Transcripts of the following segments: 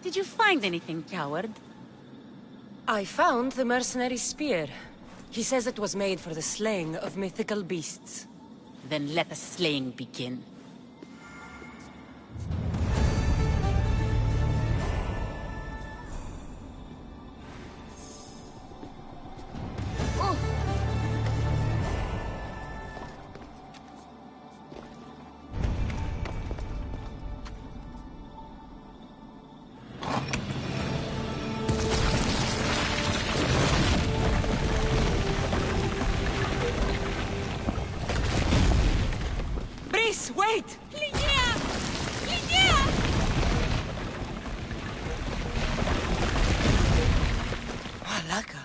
Did you find anything, coward? I found the mercenary spear. He says it was made for the slaying of mythical beasts. Then let the slaying begin. Wait! Linnea! Linnea! Malaka.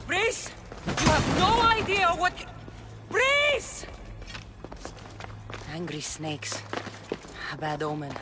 Breeze! You have no idea what... Breeze! Angry snakes. A bad omen.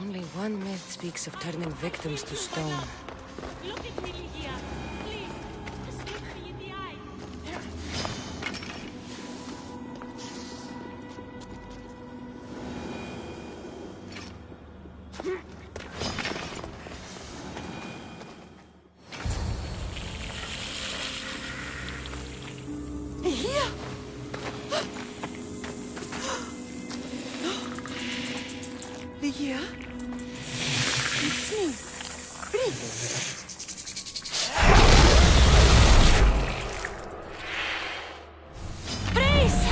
Only one myth speaks of turning victims to stone. Look at me, Linnea. Please, just look me in the eye. Here? Linnea? It's me, Breeze. Breeze!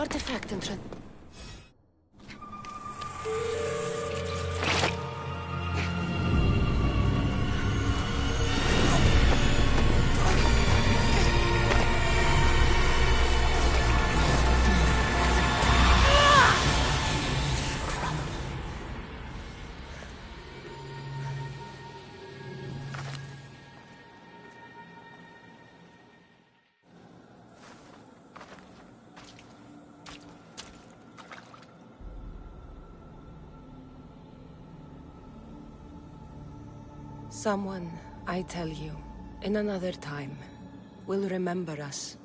artifact and Someone, I tell you, in another time, will remember us.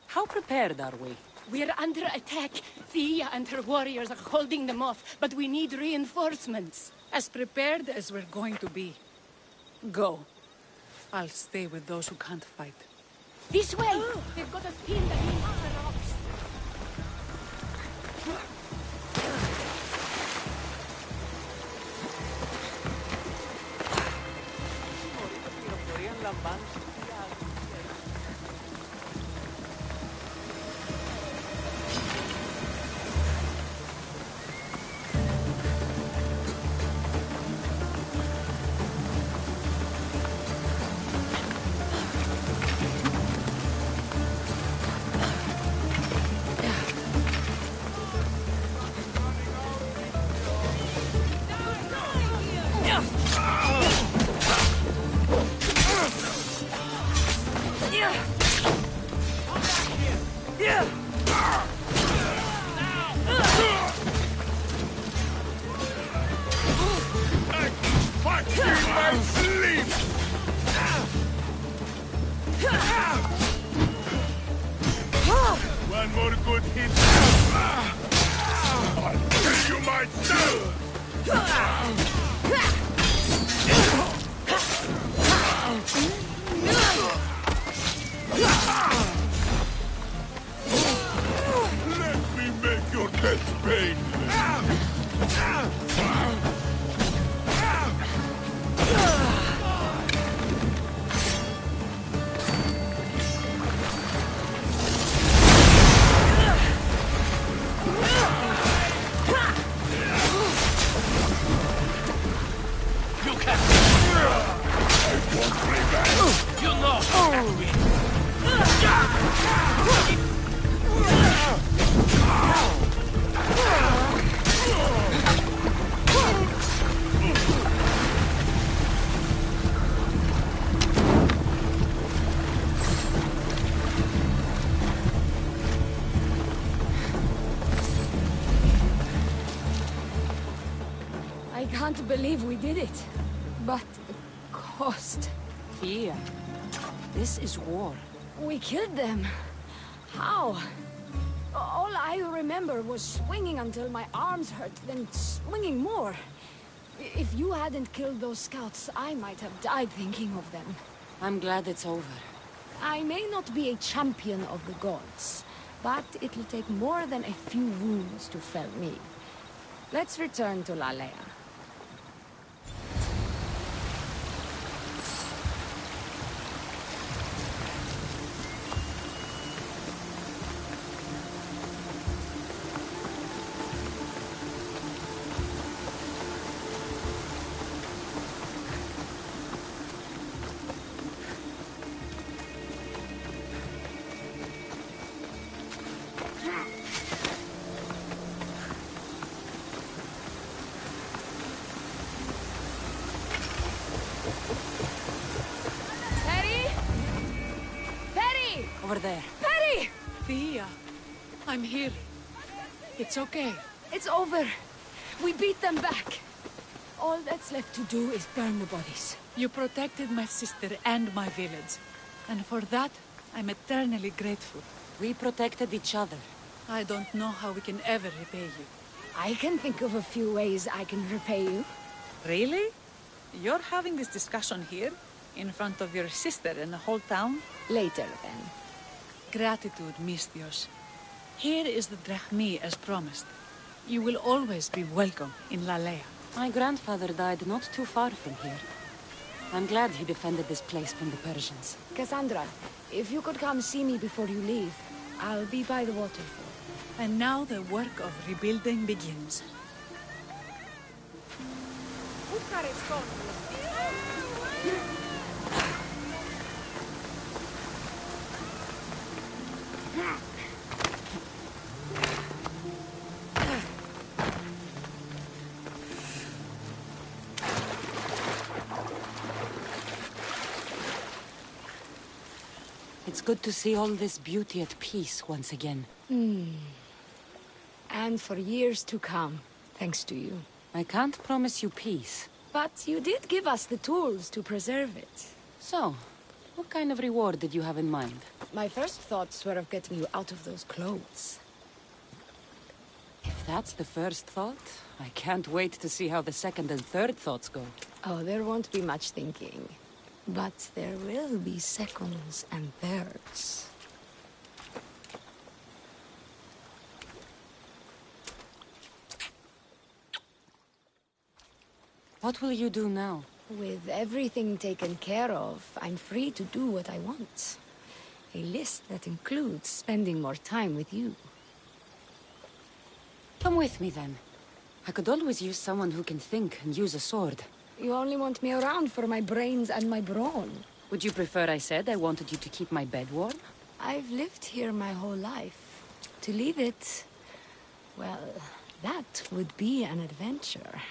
How prepared are we? We're under attack. Thea and her warriors are holding them off, but we need reinforcements. As prepared as we're going to be. Go. I'll stay with those who can't fight. This way! They've got us pinned against the rocks. One more good hit. I'll kill you myself. Let me make your death painless. Won't play back. You know. I can't believe we did it. But the cost. Fia, this is war. We killed them. How? All I remember was swinging until my arms hurt, then swinging more. If you hadn't killed those scouts, I might have died thinking of them. I'm glad it's over. I may not be a champion of the gods, but it'll take more than a few wounds to fell me. Let's return to Lalea. Over there. Perry! Thea, I'm here. It's okay. It's over. We beat them back. All that's left to do is burn the bodies. You protected my sister and my village. And for that, I'm eternally grateful. We protected each other. I don't know how we can ever repay you. I can think of a few ways I can repay you. Really? You're having this discussion here? In front of your sister and the whole town? Later, then. Gratitude, Mistios. Here is the drachmi as promised. You will always be welcome in Lalea. My grandfather died not too far from here. I'm glad he defended this place from the Persians. Cassandra, if you could come see me before you leave, I'll be by the waterfall. And now the work of rebuilding begins. It's good to see all this beauty at peace once again. And for years to come, thanks to you. I can't promise you peace. But you did give us the tools to preserve it. So, what kind of reward did you have in mind? My first thoughts were of getting you out of those clothes. If that's the first thought, I can't wait to see how the second and third thoughts go. Oh, there won't be much thinking. But there will be seconds and thirds. What will you do now? With everything taken care of, I'm free to do what I want. A list that includes spending more time with you. Come with me then. I could always use someone who can think and use a sword. You only want me around for my brains and my brawn. Would you prefer I said I wanted you to keep my bed warm? I've lived here my whole life. To leave it... well, that would be an adventure.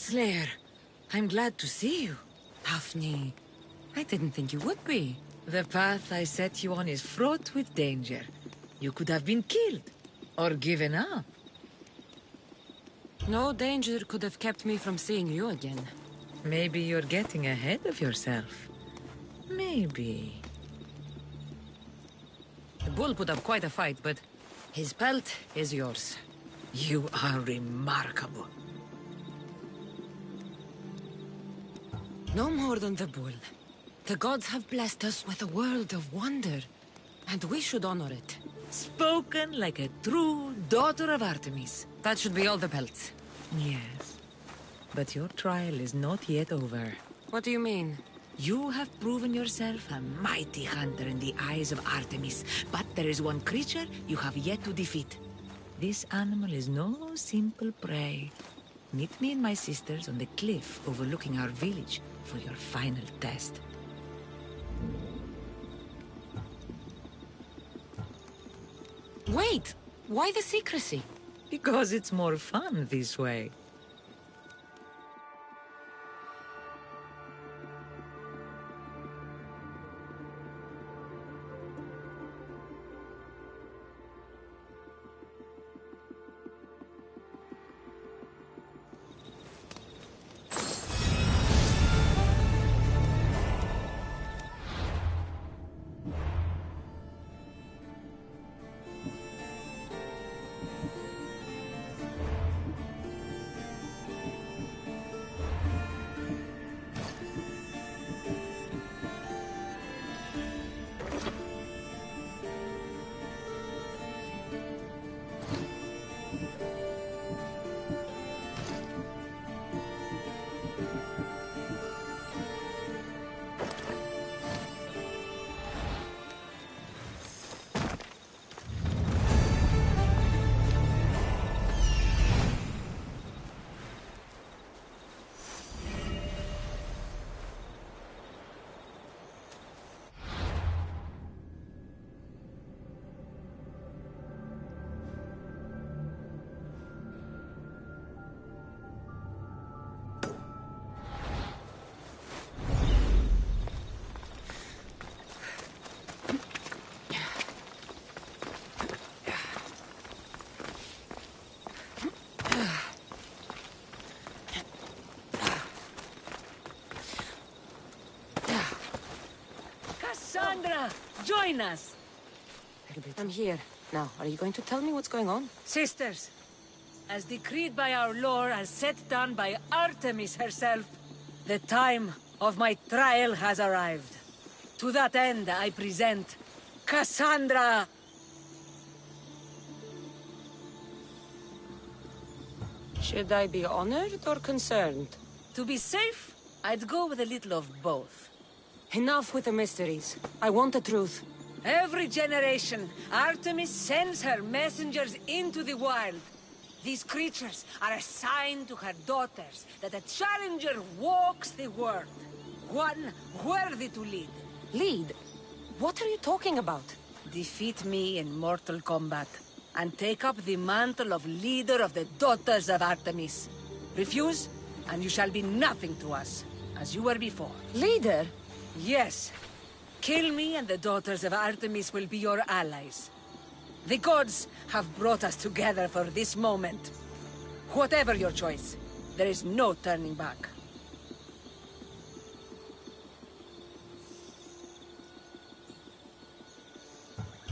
Slayer, I'm glad to see you. Daphne, I didn't think you would be. The path I set you on is fraught with danger. You could have been killed, or given up. No danger could have kept me from seeing you again. Maybe you're getting ahead of yourself. Maybe. The bull put up quite a fight, but his pelt is yours. You are remarkable. No more than the bull. The gods have blessed us with a world of wonder, and we should honor it. Spoken like a true daughter of Artemis. That should be all the pelts. Yes. But your trial is not yet over. What do you mean? You have proven yourself a mighty hunter in the eyes of Artemis, but there is one creature you have yet to defeat. This animal is no simple prey. Meet me and my sisters on the cliff overlooking our village for your final test. Wait! Why the secrecy? Because it's more fun this way. Cassandra! Join us! I'm here. Now, are you going to tell me what's going on? Sisters, as decreed by our lore, as set down by Artemis herself, the time of my trial has arrived. To that end, I present Cassandra! Should I be honored or concerned? To be safe, I'd go with a little of both. Enough with the mysteries. I want the truth. Every generation, Artemis sends her messengers into the wild. These creatures are assigned to her daughters, that a challenger walks the world. One worthy to lead. Lead? What are you talking about? Defeat me in mortal combat, and take up the mantle of leader of the daughters of Artemis. Refuse, and you shall be nothing to us, as you were before. Leader? Yes. Kill me and the daughters of Artemis will be your allies. The gods have brought us together for this moment. Whatever your choice, there is no turning back.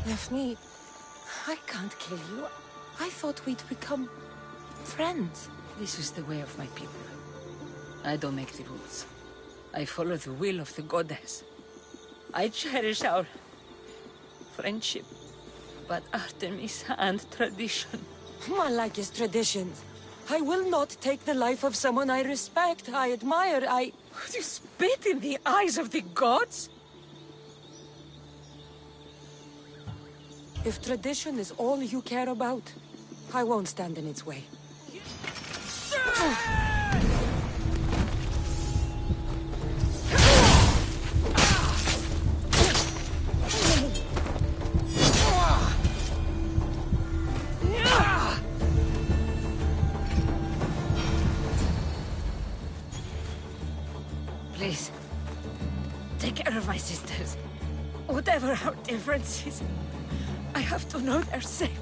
Daphne, I can't kill you. I thought we'd become friends. This is the way of my people. I don't make the rules. I follow the will of the goddess. I cherish our friendship, but Artemis and tradition. Malak is traditions. I will not take the life of someone I respect, I admire, Would you spit in the eyes of the gods? If tradition is all you care about, I won't stand in its way. Please. Take care of my sisters. Whatever our differences, I have to know they're safe.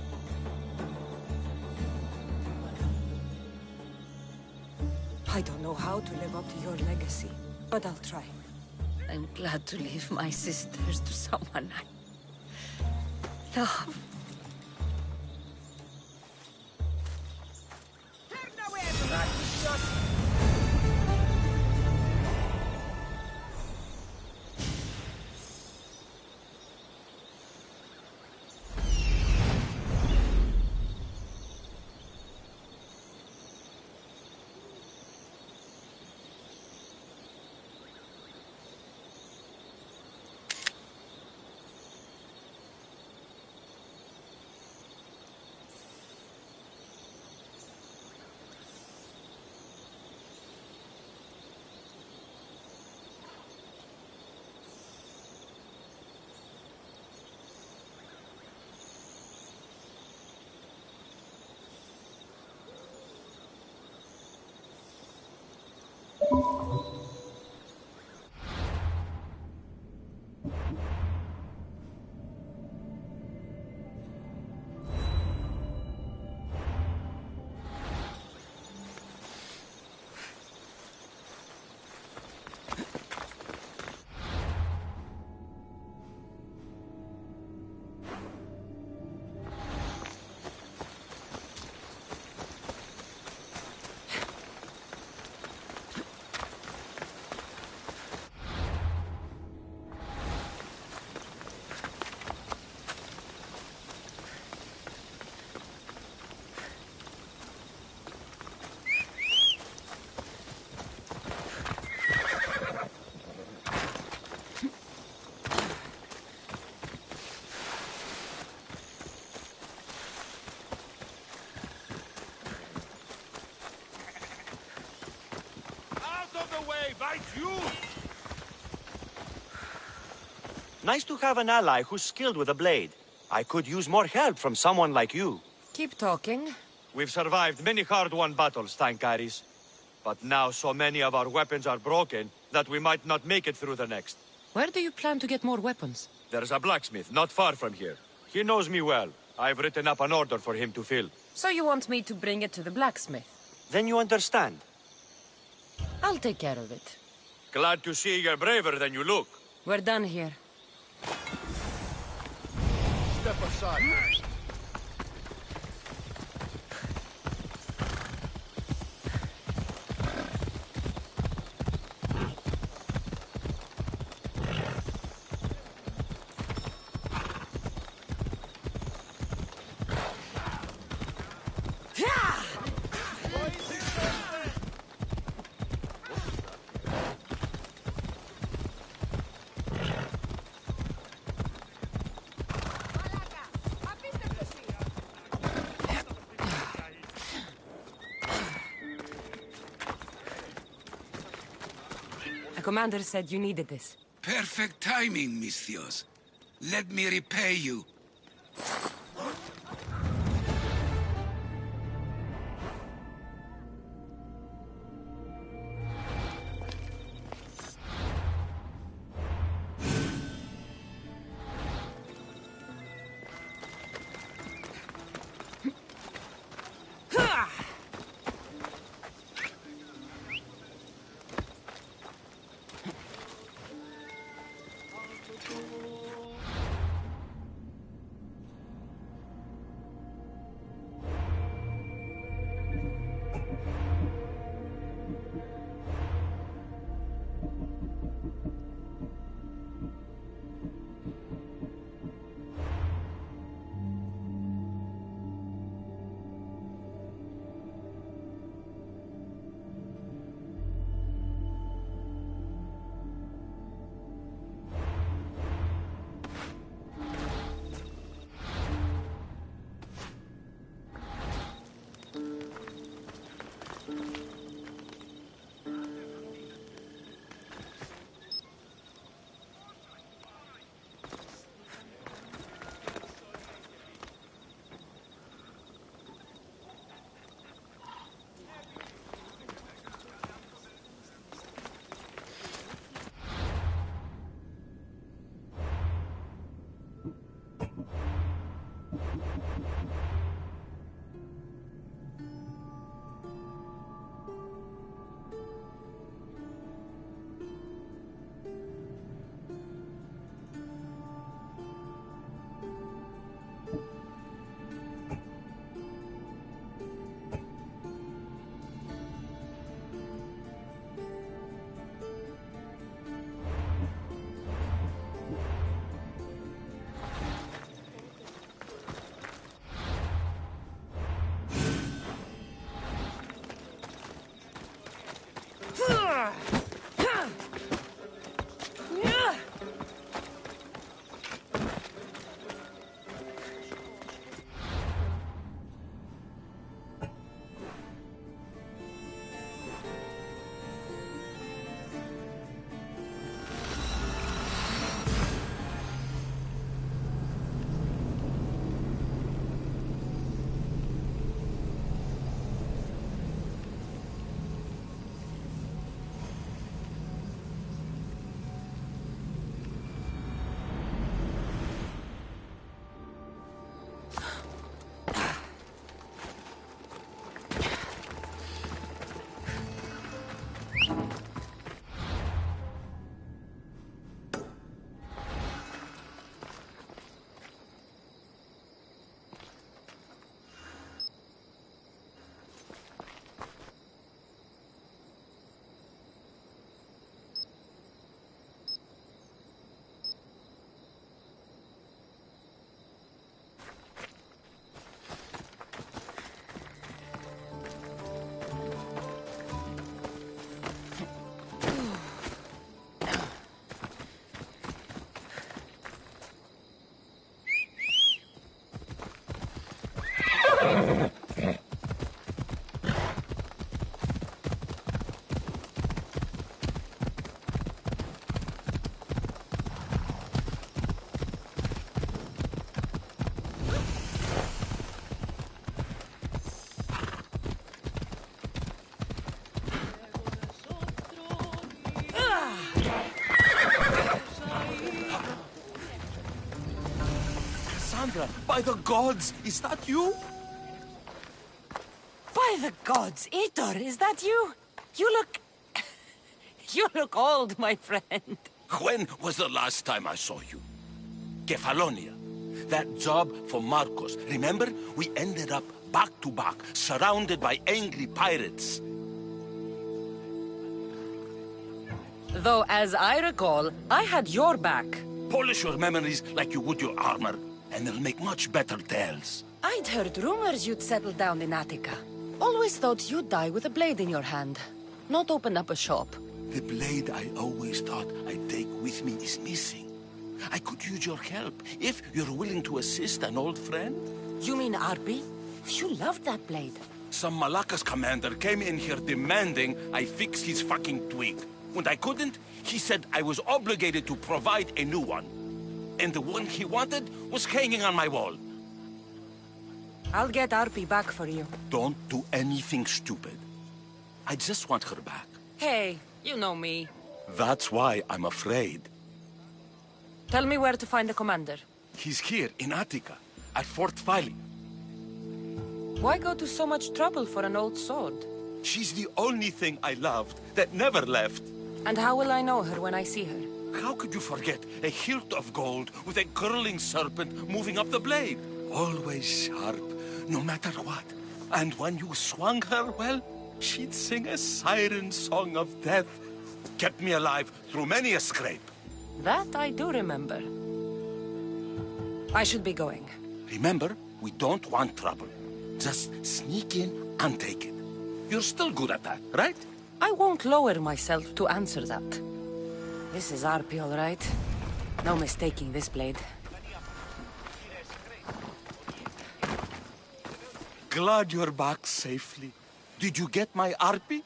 I don't know how to live up to your legacy, but I'll try. I'm glad to leave my sisters to someone I love. Nice to have an ally who's skilled with a blade. I could use more help from someone like you. Keep talking. We've survived many hard-won battles, thank Ares. But now so many of our weapons are broken that we might not make it through the next. Where do you plan to get more weapons? There's a blacksmith not far from here. He knows me well. I've written up an order for him to fill. So you want me to bring it to the blacksmith? Then you understand. I'll take care of it. Glad to see you're braver than you look. We're done here. Step aside. The commander said you needed this. Perfect timing, Misthios. Let me repay you. Cassandra, by the gods, is that you? By the gods, Aitor, is that you? You look... you look old, my friend. When was the last time I saw you? Kefalonia. That job for Marcos. Remember? We ended up back to back, surrounded by angry pirates. Though, as I recall, I had your back. Polish your memories like you would your armor, and they'll make much better tales. I'd heard rumors you'd settled down in Attica. Always thought you'd die with a blade in your hand, not open up a shop. The blade I always thought I'd take with me is missing. I could use your help, if you're willing to assist an old friend. You mean Arpi? You loved that blade. Some Malacca's commander came in here demanding I fix his fucking twig. When I couldn't, he said I was obligated to provide a new one. And the one he wanted was hanging on my wall. I'll get Arpi back for you. Don't do anything stupid. I just want her back. Hey, you know me. That's why I'm afraid. Tell me where to find the commander. He's here in Attica, at Fort Phili. Why go to so much trouble for an old sword? She's the only thing I loved that never left. And how will I know her when I see her? How could you forget a hilt of gold with a curling serpent moving up the blade? Always sharp, no matter what. And when you swung her, well, she'd sing a siren song of death. Kept me alive through many a scrape. That I do remember. I should be going. Remember, we don't want trouble. Just sneak in and take it. You're still good at that, right? I won't lower myself to answer that. This is Arpi, all right. No mistaking this blade. Glad you're back safely. Did you get my Arpi?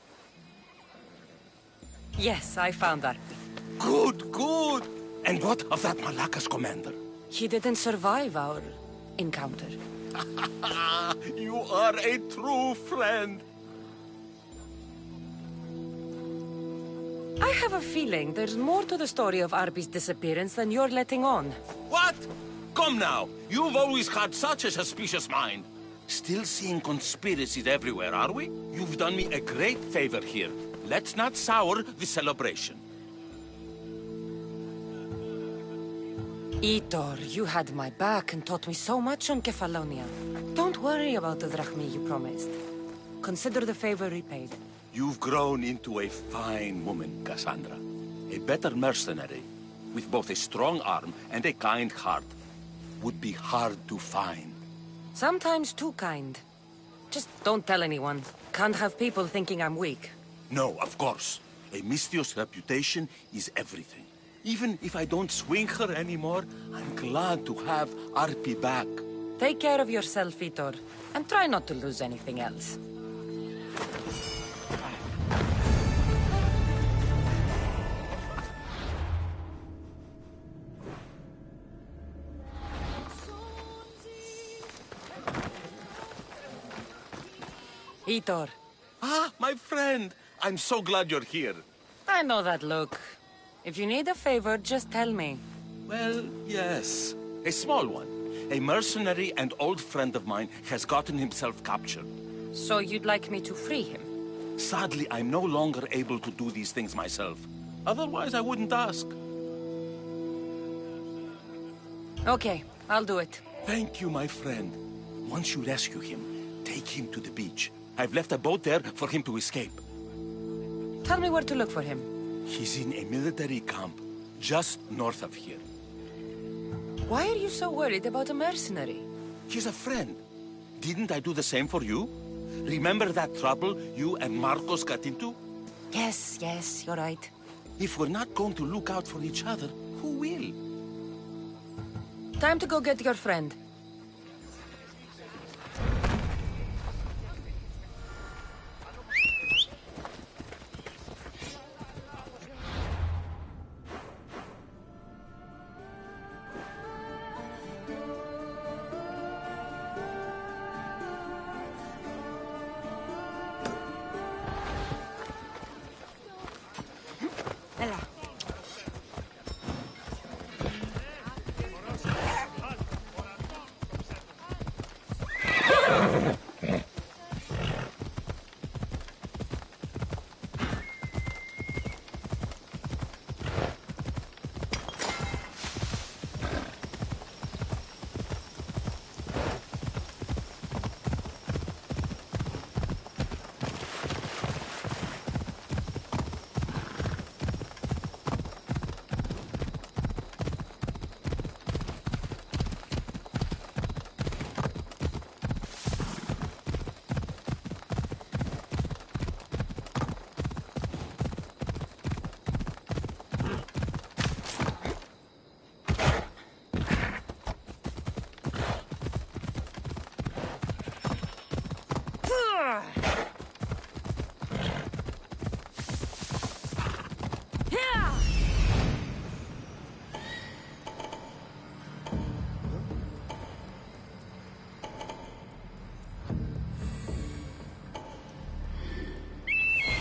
Yes, I found Arpi. Good, good. And what of that Malacca's commander? He didn't survive our encounter. You are a true friend. I have a feeling there's more to the story of Arpi's disappearance than you're letting on. What? Come now. You've always had such a suspicious mind. Still seeing conspiracies everywhere, are we? You've done me a great favor here. Let's not sour the celebration. Aitor, you had my back and taught me so much on Kefalonia. Don't worry about the drachmi you promised. Consider the favor repaid. You've grown into a fine woman, Cassandra. A better mercenary, with both a strong arm and a kind heart, would be hard to find. Sometimes too kind. Just don't tell anyone. Can't have people thinking I'm weak. No, of course. A Misthios reputation is everything. Even if I don't swing her anymore, I'm glad to have Arpi back. Take care of yourself, Aitor, and try not to lose anything else. Aitor. Ah, my friend! I'm so glad you're here. I know that look. If you need a favor, just tell me. Well, yes. A small one. A mercenary and old friend of mine has gotten himself captured. So you'd like me to free him? Sadly, I'm no longer able to do these things myself. Otherwise, I wouldn't ask. Okay, I'll do it. Thank you, my friend. Once you rescue him, take him to the beach. I've left a boat there for him to escape. Tell me where to look for him. He's in a military camp, just north of here. Why are you so worried about a mercenary? He's a friend. Didn't I do the same for you? Remember that trouble you and Marcos got into? Yes, you're right. If we're not going to look out for each other, who will? Time to go get your friend.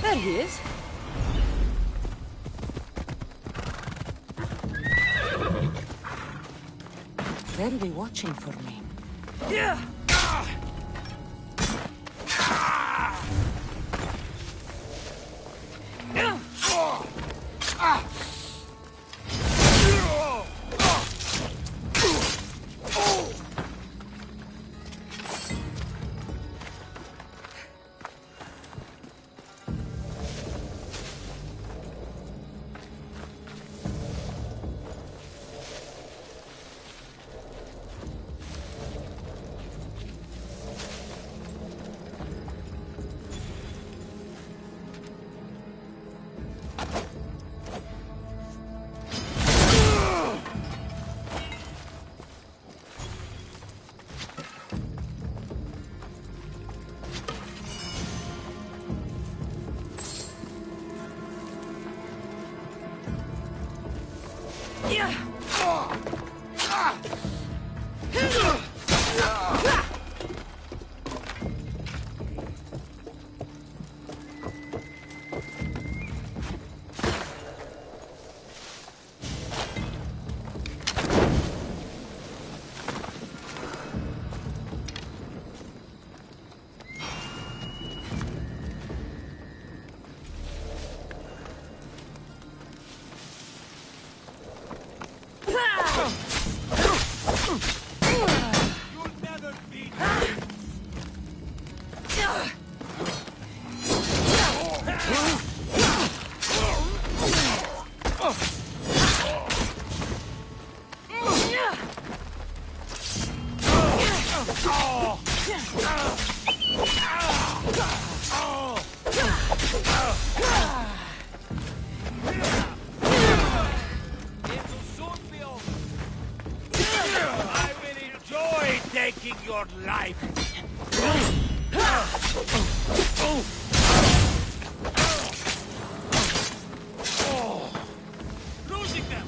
There he is. They'll be watching for me. Yeah. Taking your life. Losing them.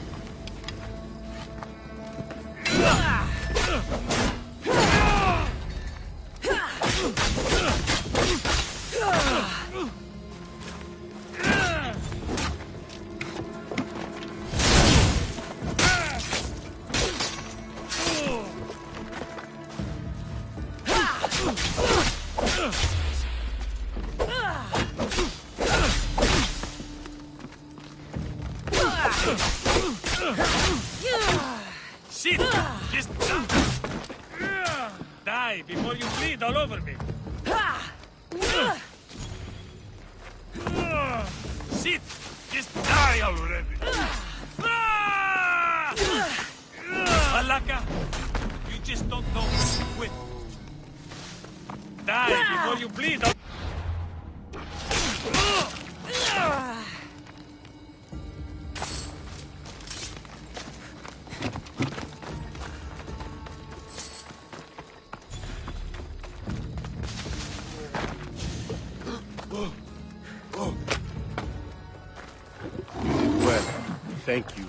Sit! Just die before you bleed all over me. Sit! Just die already. Malaka, you just don't know when to quit. Die before you bleed. Well, thank you.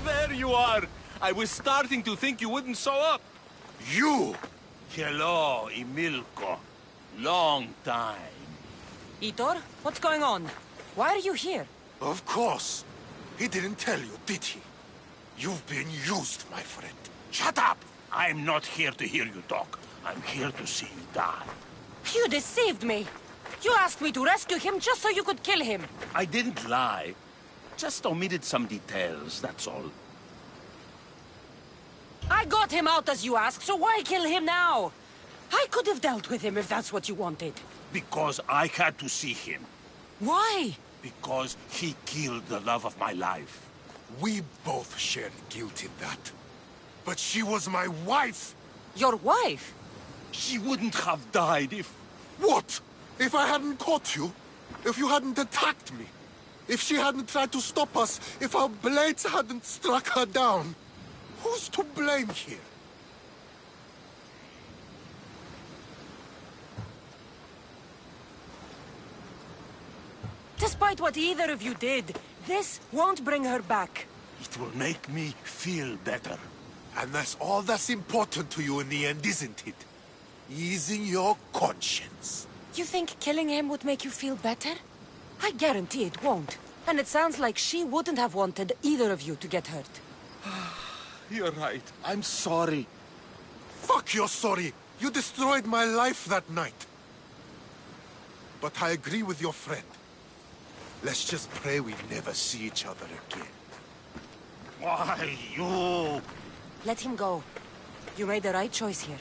There you are! I was starting to think you wouldn't show up. You! Hello, Emilko. Long time. Itor, what's going on? Why are you here? Of course. He didn't tell you, did he? You've been used, my friend. Shut up! I'm not here to hear you talk. I'm here to see you die. You deceived me. You asked me to rescue him just so you could kill him. I didn't lie. Just omitted some details, that's all. I got him out as you asked, so why kill him now? I could have dealt with him if that's what you wanted. Because I had to see him. Why? Because he killed the love of my life. We both shared guilt in that. But she was my wife! Your wife? She wouldn't have died if... What? If I hadn't caught you? If you hadn't attacked me? If she hadn't tried to stop us? If our blades hadn't struck her down? Who's to blame here? Despite what either of you did, this won't bring her back. It will make me feel better. And that's all that's important to you in the end, isn't it? Easing your conscience. You think killing him would make you feel better? I guarantee it won't. And it sounds like she wouldn't have wanted either of you to get hurt. You're right. I'm sorry. Fuck you're sorry. You destroyed my life that night. But I agree with your friend. Let's just pray we never see each other again. Why, you... Let him go. You made the right choice here.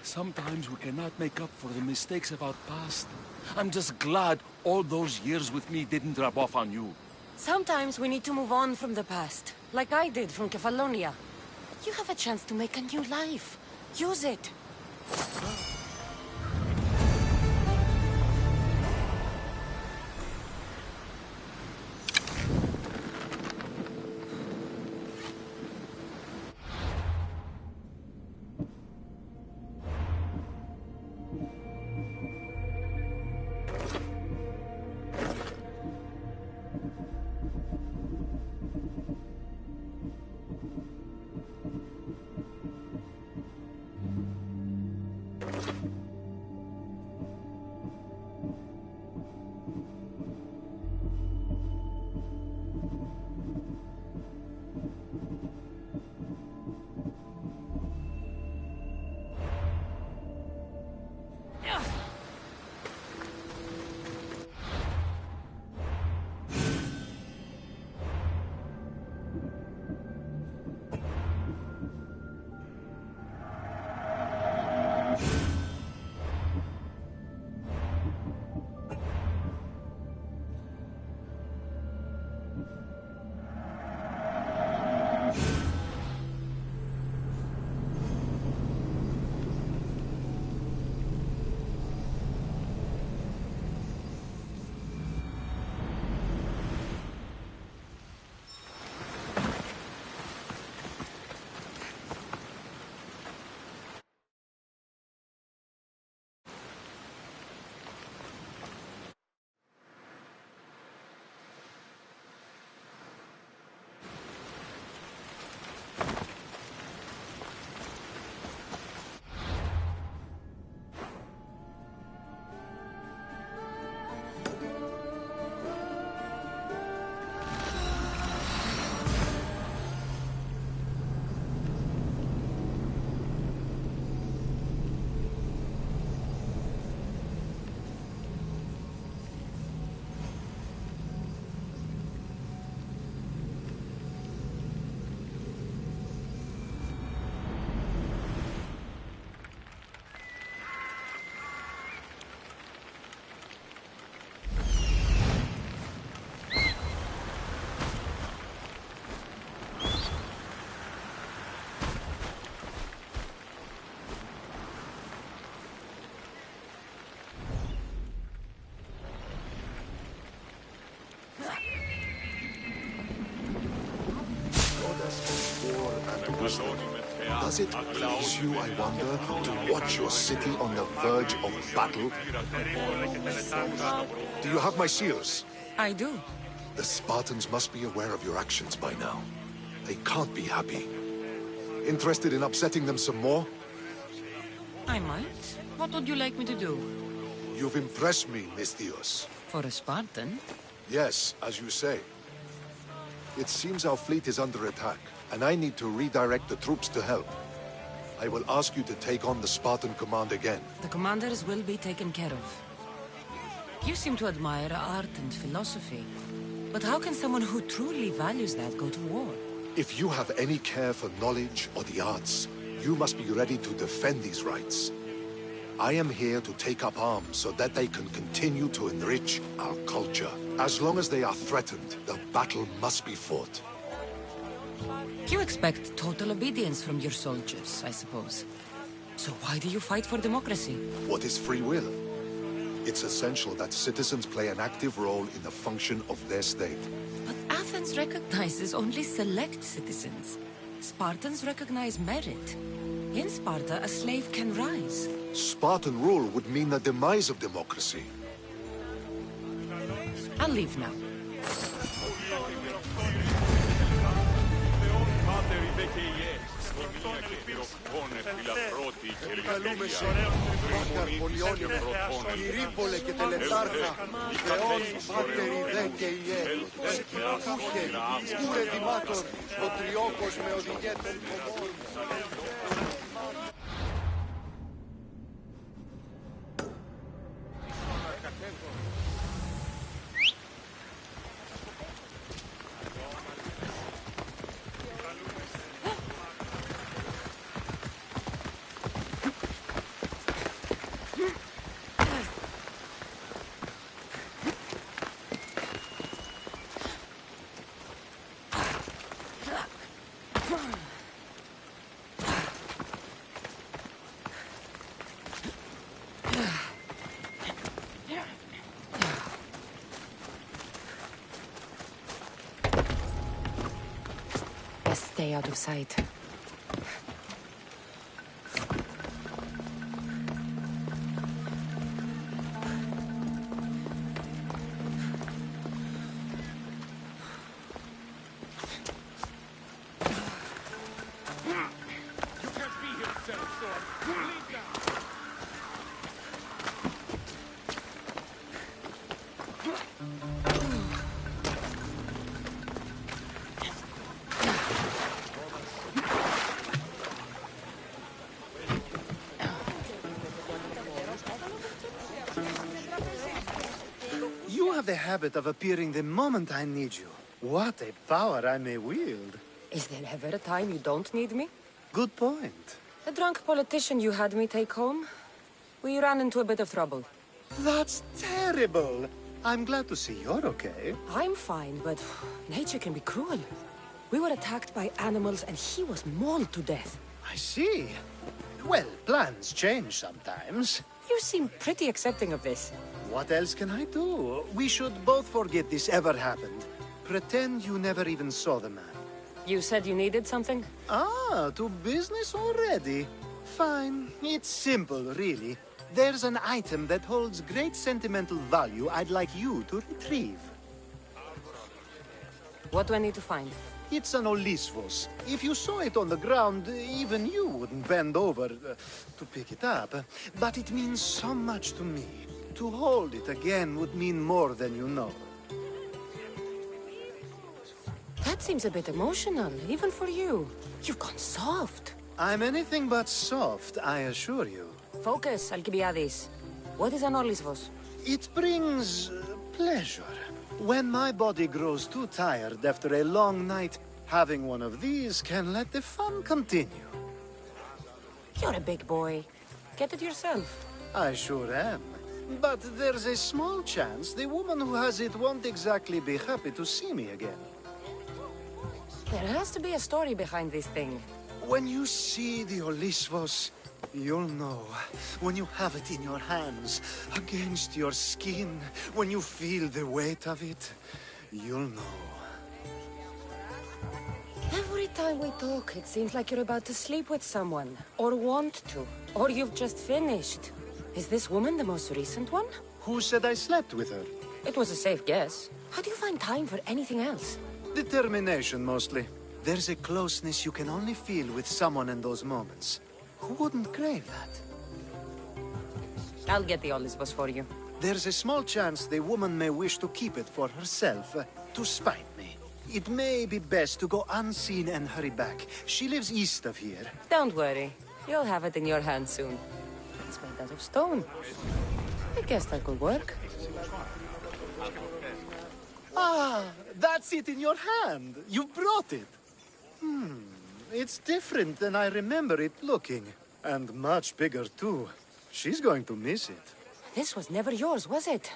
Sometimes we cannot make up for the mistakes of our past. I'm just glad all those years with me didn't rub off on you. Sometimes we need to move on from the past, like I did from Kefalonia. You have a chance to make a new life. Use it. Does it please you, I wonder, to watch your city on the verge of battle? Do you have my seals? I do. The Spartans must be aware of your actions by now. They can't be happy. Interested in upsetting them some more? I might. What would you like me to do? You've impressed me, Misthios. For a Spartan? Yes, as you say. It seems our fleet is under attack, and I need to redirect the troops to help. I will ask you to take on the Spartan command again. The commanders will be taken care of. You seem to admire art and philosophy. But how can someone who truly values that go to war? If you have any care for knowledge or the arts, you must be ready to defend these rights. I am here to take up arms so that they can continue to enrich our culture. As long as they are threatened, the battle must be fought. You expect total obedience from your soldiers, I suppose. So why do you fight for democracy? What is free will? It's essential that citizens play an active role in the function of their state. But Athens recognizes only select citizens. Spartans recognize merit. In Sparta, a slave can rise. Spartan rule would mean the demise of democracy. I'll leave now. Κυρίπολε και τελετάρχα, Θεός πάτερη δε και ιέ, Σκηνοτούχε, κούρε δημάτων, ο τριόκος με οδηγέτων κομμών. Stay out of sight. You have the habit of appearing the moment I need you. What a power I may wield. Is there ever a time you don't need me? Good point. The drunk politician you had me take home? We ran into a bit of trouble. That's terrible. I'm glad to see you're okay. I'm fine, but nature can be cruel. We were attacked by animals and he was mauled to death. I see. Well, plans change sometimes. You seem pretty accepting of this. What else can I do? We should both forget this ever happened. Pretend you never even saw the man. You said you needed something? Ah, to business already? Fine. It's simple, really. There's an item that holds great sentimental value I'd like you to retrieve. What do I need to find? It's an Olisvos. If you saw it on the ground, even you wouldn't bend over to pick it up. But it means so much to me. To hold it again would mean more than you know. That seems a bit emotional, even for you. You've gone soft. I'm anything but soft, I assure you. Focus, Alcibiades. What is an Olisvos? It brings pleasure. When my body grows too tired after a long night, having one of these can let the fun continue. You're a big boy. Get it yourself. I sure am. But there's a small chance the woman who has it won't exactly be happy to see me again. There has to be a story behind this thing. When you see the Olisvos, you'll know. When you have it in your hands, against your skin, when you feel the weight of it, you'll know. Every time we talk, it seems like you're about to sleep with someone. Or want to. Or you've just finished. Is this woman the most recent one? Who said I slept with her? It was a safe guess. How do you find time for anything else? Determination, mostly. There's a closeness you can only feel with someone in those moments. Who wouldn't crave that? I'll get the Olyssey for you. There's a small chance the woman may wish to keep it for herself, to spite me. It may be best to go unseen and hurry back. She lives east of here. Don't worry. You'll have it in your hand soon. It's made out of stone. I guess that could work. Ah, that's it in your hand. You brought it. It's different than I remember it looking. And much bigger, too. She's going to miss it. This was never yours, was it?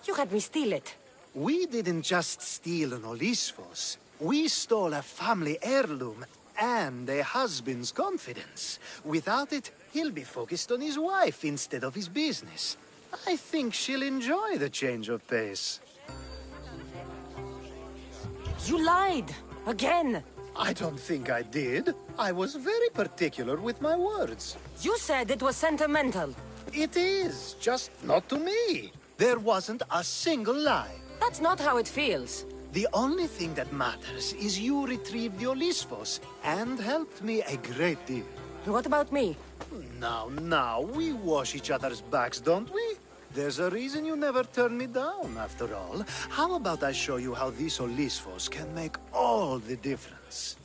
You had me steal it. We didn't just steal an Olisfos. We stole a family heirloom and a husband's confidence. Without it, he'll be focused on his wife instead of his business. I think she'll enjoy the change of pace. You lied! Again! I don't think I did. I was very particular with my words. You said it was sentimental. It is, just not to me. There wasn't a single lie. That's not how it feels. The only thing that matters is you retrieved the Olisfos and helped me a great deal. What about me? Now, we wash each other's backs, don't we? There's a reason you never turn me down, after all. How about I show you how these Olisfos can make all the difference?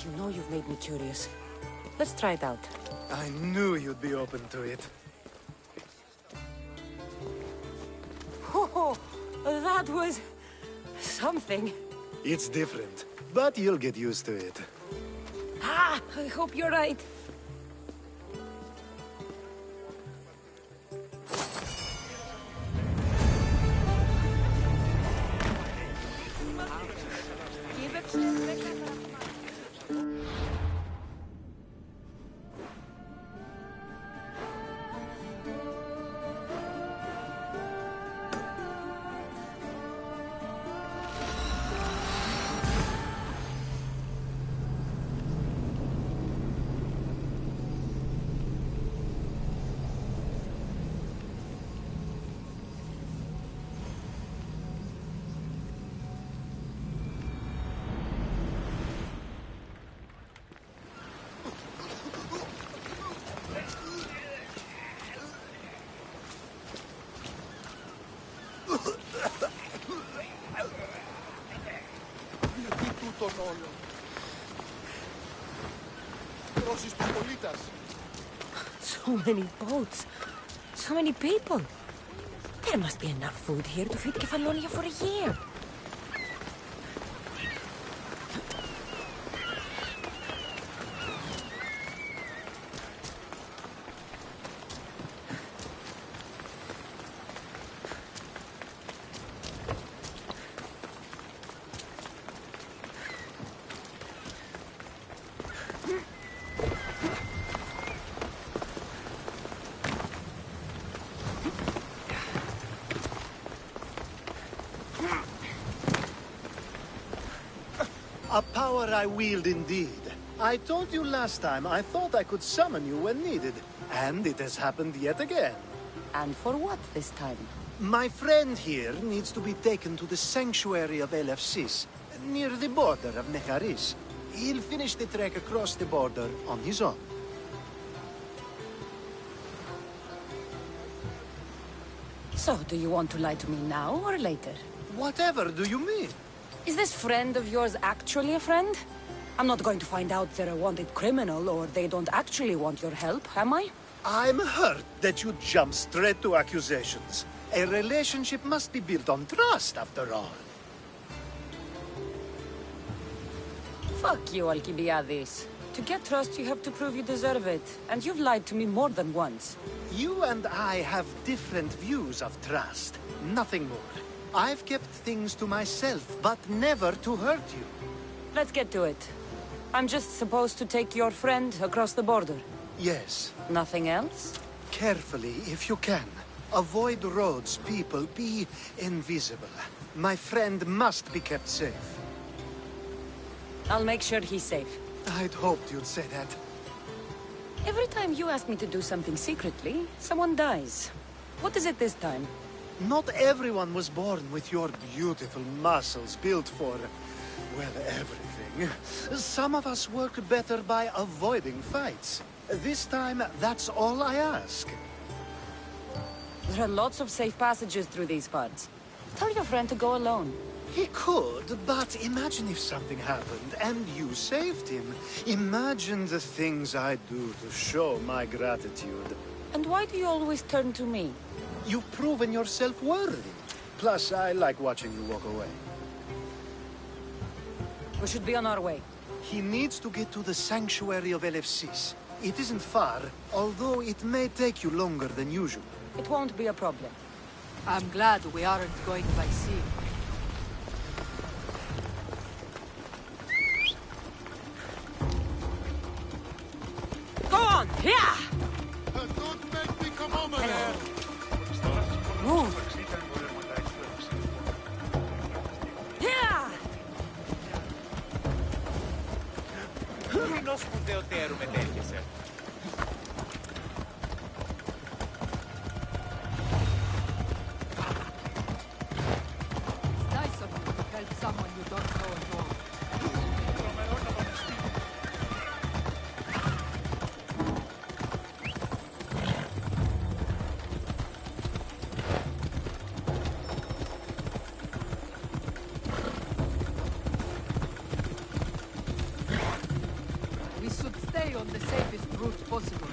You know you've made me curious. Let's try it out. I knew you'd be open to it. Oh, that was... something. It's different, but you'll get used to it. Ah, I hope you're right. So many boats. So many people. There must be enough food here to feed Kefalonia for a year. A power I wield indeed. I told you last time I thought I could summon you when needed, and it has happened yet again. And for what this time? My friend here needs to be taken to the sanctuary of Elefsis, near the border of Necharis. He'll finish the trek across the border on his own. So, do you want to lie to me now or later? Whatever do you mean? Is this friend of yours actually a friend? I'm not going to find out they're a wanted criminal or they don't actually want your help, am I? I'm hurt that you jump straight to accusations. A relationship must be built on trust, after all. Fuck you, Alcibiades. To get trust, you have to prove you deserve it. And you've lied to me more than once. You and I have different views of trust. Nothing more. I've kept things to myself, but never to hurt you. Let's get to it. I'm just supposed to take your friend across the border. Yes. Nothing else? Carefully, if you can. Avoid roads, people, be invisible. My friend must be kept safe. I'll make sure he's safe. I'd hoped you'd say that. Every time you ask me to do something secretly, someone dies. What is it this time? Not everyone was born with your beautiful muscles built for, well, everything. Some of us work better by avoiding fights. This time, that's all I ask. There are lots of safe passages through these parts. Tell your friend to go alone. He could, but imagine if something happened and you saved him. Imagine the things I'd do to show my gratitude. And why do you always turn to me? You've proven yourself worthy. Plus, I like watching you walk away. We should be on our way. He needs to get to the sanctuary of LFCs. It isn't far, although it may take you longer than usual. It won't be a problem. I'm glad we aren't going by sea. Go on! Yeah! Don't make me come over there! Move! Yeah! Κοινός σπουδαιοτέρου μετέρχεσαι. It's nice of you to help someone you don't know at all. We should stay on the safest route possible.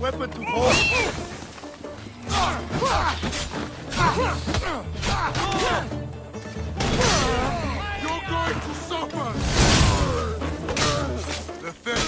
Weapon to hold. You're going to suffer! The thing.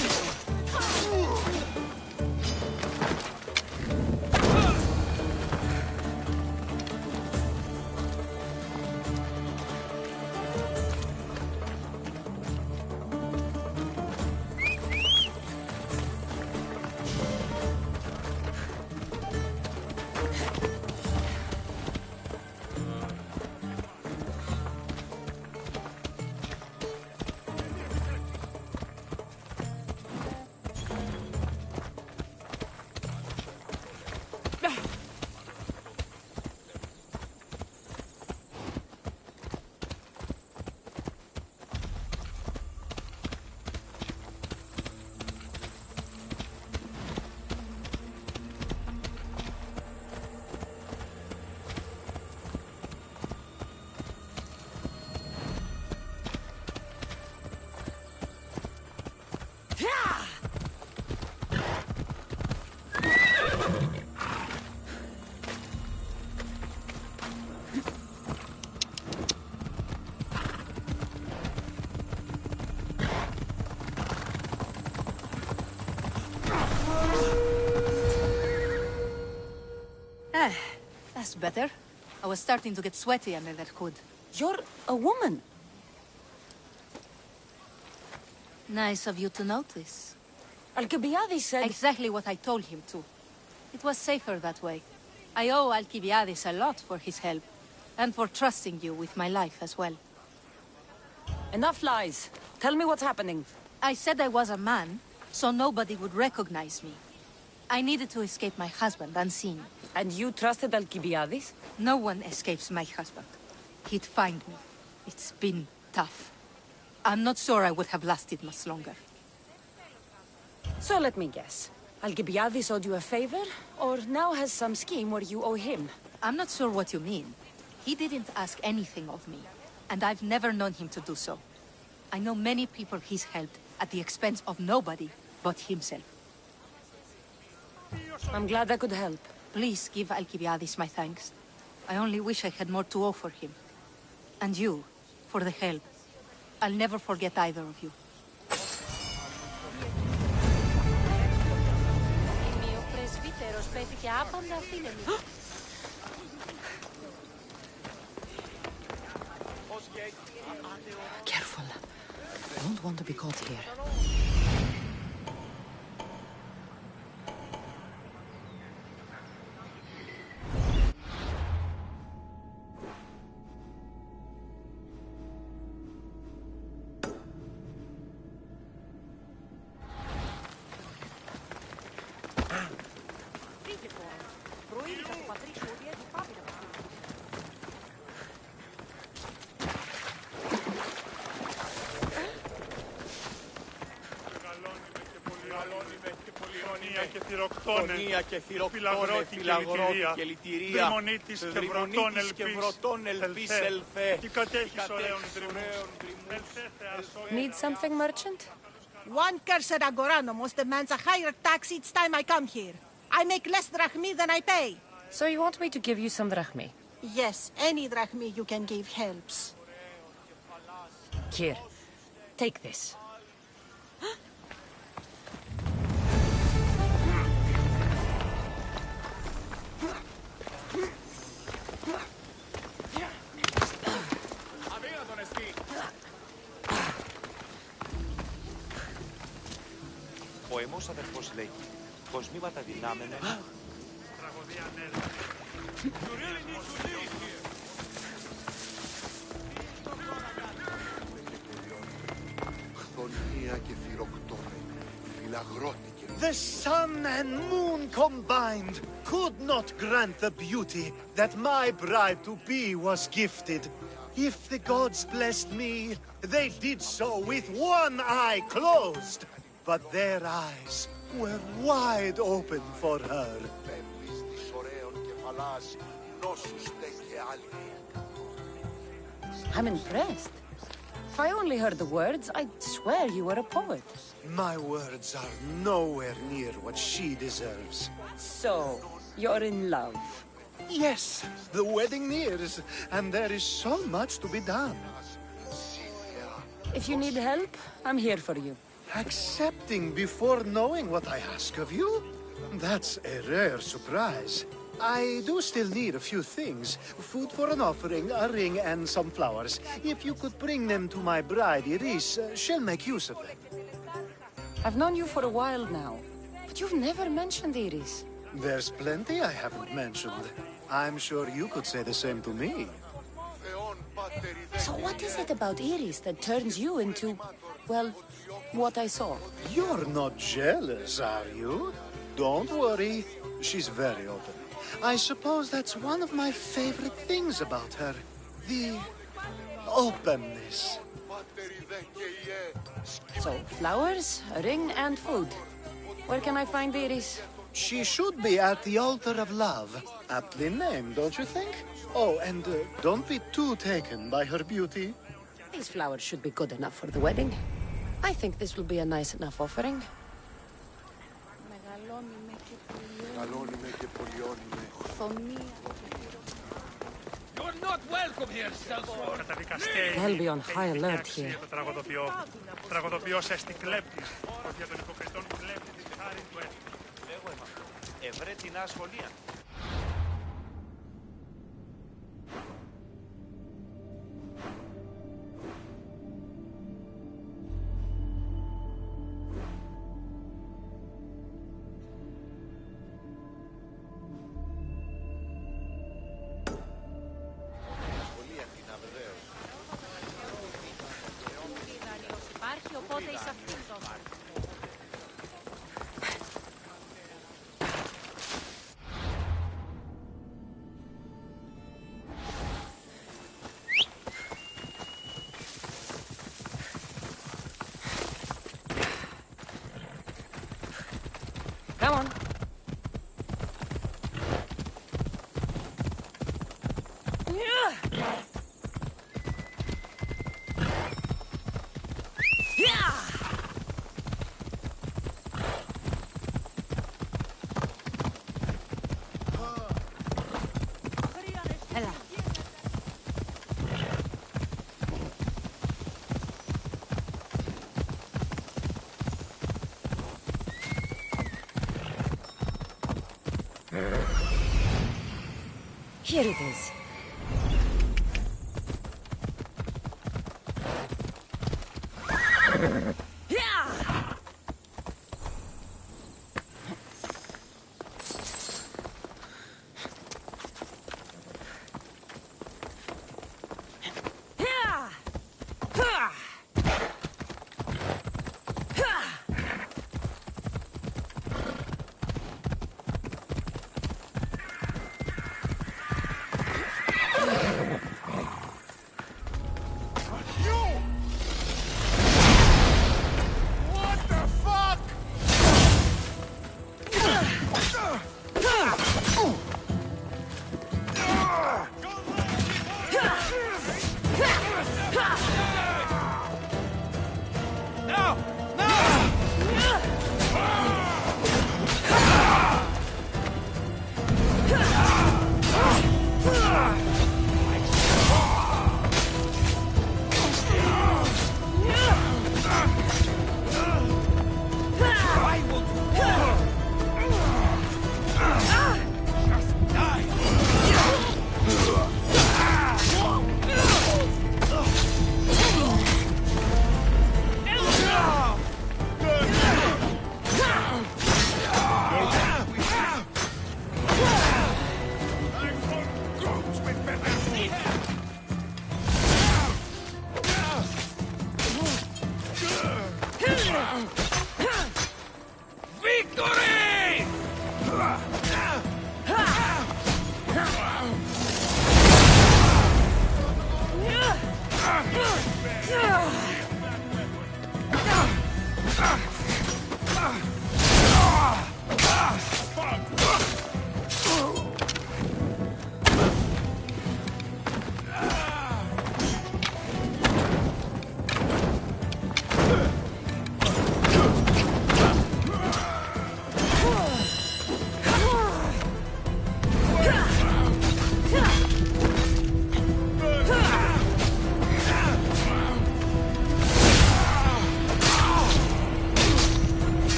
That's better. I was starting to get sweaty under that hood. You're a woman. Nice of you to notice. Alcibiades said... Exactly what I told him to. It was safer that way. I owe Alcibiades a lot for his help, and for trusting you with my life as well. Enough lies. Tell me what's happening. I said I was a man, so nobody would recognize me. I needed to escape my husband unseen. And you trusted Alcibiades? No one escapes my husband. He'd find me. It's been tough. I'm not sure I would have lasted much longer. So let me guess. Alcibiades owed you a favor, or now has some scheme where you owe him? I'm not sure what you mean. He didn't ask anything of me, and I've never known him to do so. I know many people he's helped at the expense of nobody but himself. I'm glad I could help. Please give Alcibiades my thanks. I only wish I had more to offer him. And you, for the help. I'll never forget either of you. Careful. Don't want to be caught here. Φωνία και θηροκτώνε, φιλαγρώτη και λυτηρία, δρυμονίτης και βροτών ελπίς ελθέ, τι κατέχεις ωραίων δρυμούς. Need something, merchant? One cursed agoranomos demands a higher tax each time I come here. I make less drachmi than I pay. So you want me to give you some drachmi? Yes, any drachmi you can give helps. Here, take this. Ο αιμός αδερφός λέγει, κοσμήματα δυνάμενε... Χθονία και θηροκτώνε, φιλαγρώτη και... The sun and moon combined could not grant the beauty that my bride-to-be was gifted. If the gods blessed me, they did so with one eye closed. But their eyes were wide open for her. I'm impressed. If I only heard the words, I'd swear you were a poet. My words are nowhere near what she deserves. So, you're in love? Yes, the wedding nears, and there is so much to be done. If you need help, I'm here for you. Accepting before knowing what I ask of you? That's a rare surprise. I do still need a few things. Food for an offering, a ring, and some flowers. If you could bring them to my bride, Iris, she'll make use of them. I've known you for a while now, but you've never mentioned Iris. There's plenty I haven't mentioned. I'm sure you could say the same to me. So what is it about Iris that turns you into, well, what I saw? You're not jealous, are you? Don't worry. She's very open. I suppose that's one of my favorite things about her. The openness. So, flowers, a ring, and food. Where can I find Iris? She should be at the altar of love. Aptly named, don't you think? Oh, and don't be too taken by her beauty. These flowers should be good enough for the wedding. I think this will be a nice enough offering. You're not welcome here, Selford. They'll be on high alert here. Τραγωδοποιός εστικλέπτης, πως για τον υποκριτόν κλέπτη την χάρη του έφυγε. Λέγω ευρέτεινά σχολεία. Come on. Here it is.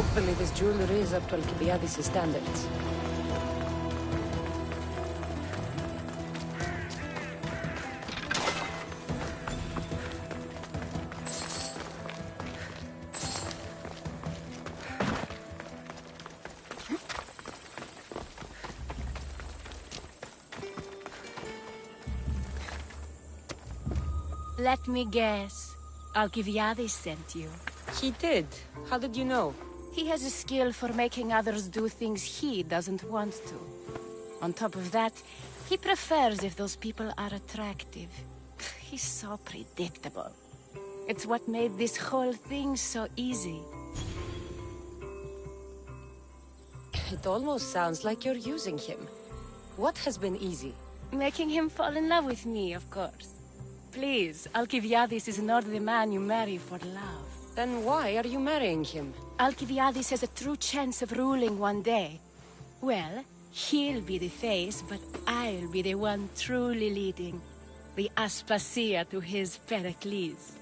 Hopefully this jewelry is up to Alcibiades' standards. Let me guess. Alcibiades sent you. He did. How did you know? He has a skill for making others do things he doesn't want to. On top of that, he prefers if those people are attractive. He's so predictable. It's what made this whole thing so easy. It almost sounds like you're using him. What has been easy? Making him fall in love with me, of course. Please, Alcibiades is not the man you marry for love. Then why are you marrying him? Alcibiades has a true chance of ruling one day. Well, he'll be the face, but I'll be the one truly leading. The Aspasia to his Pericles.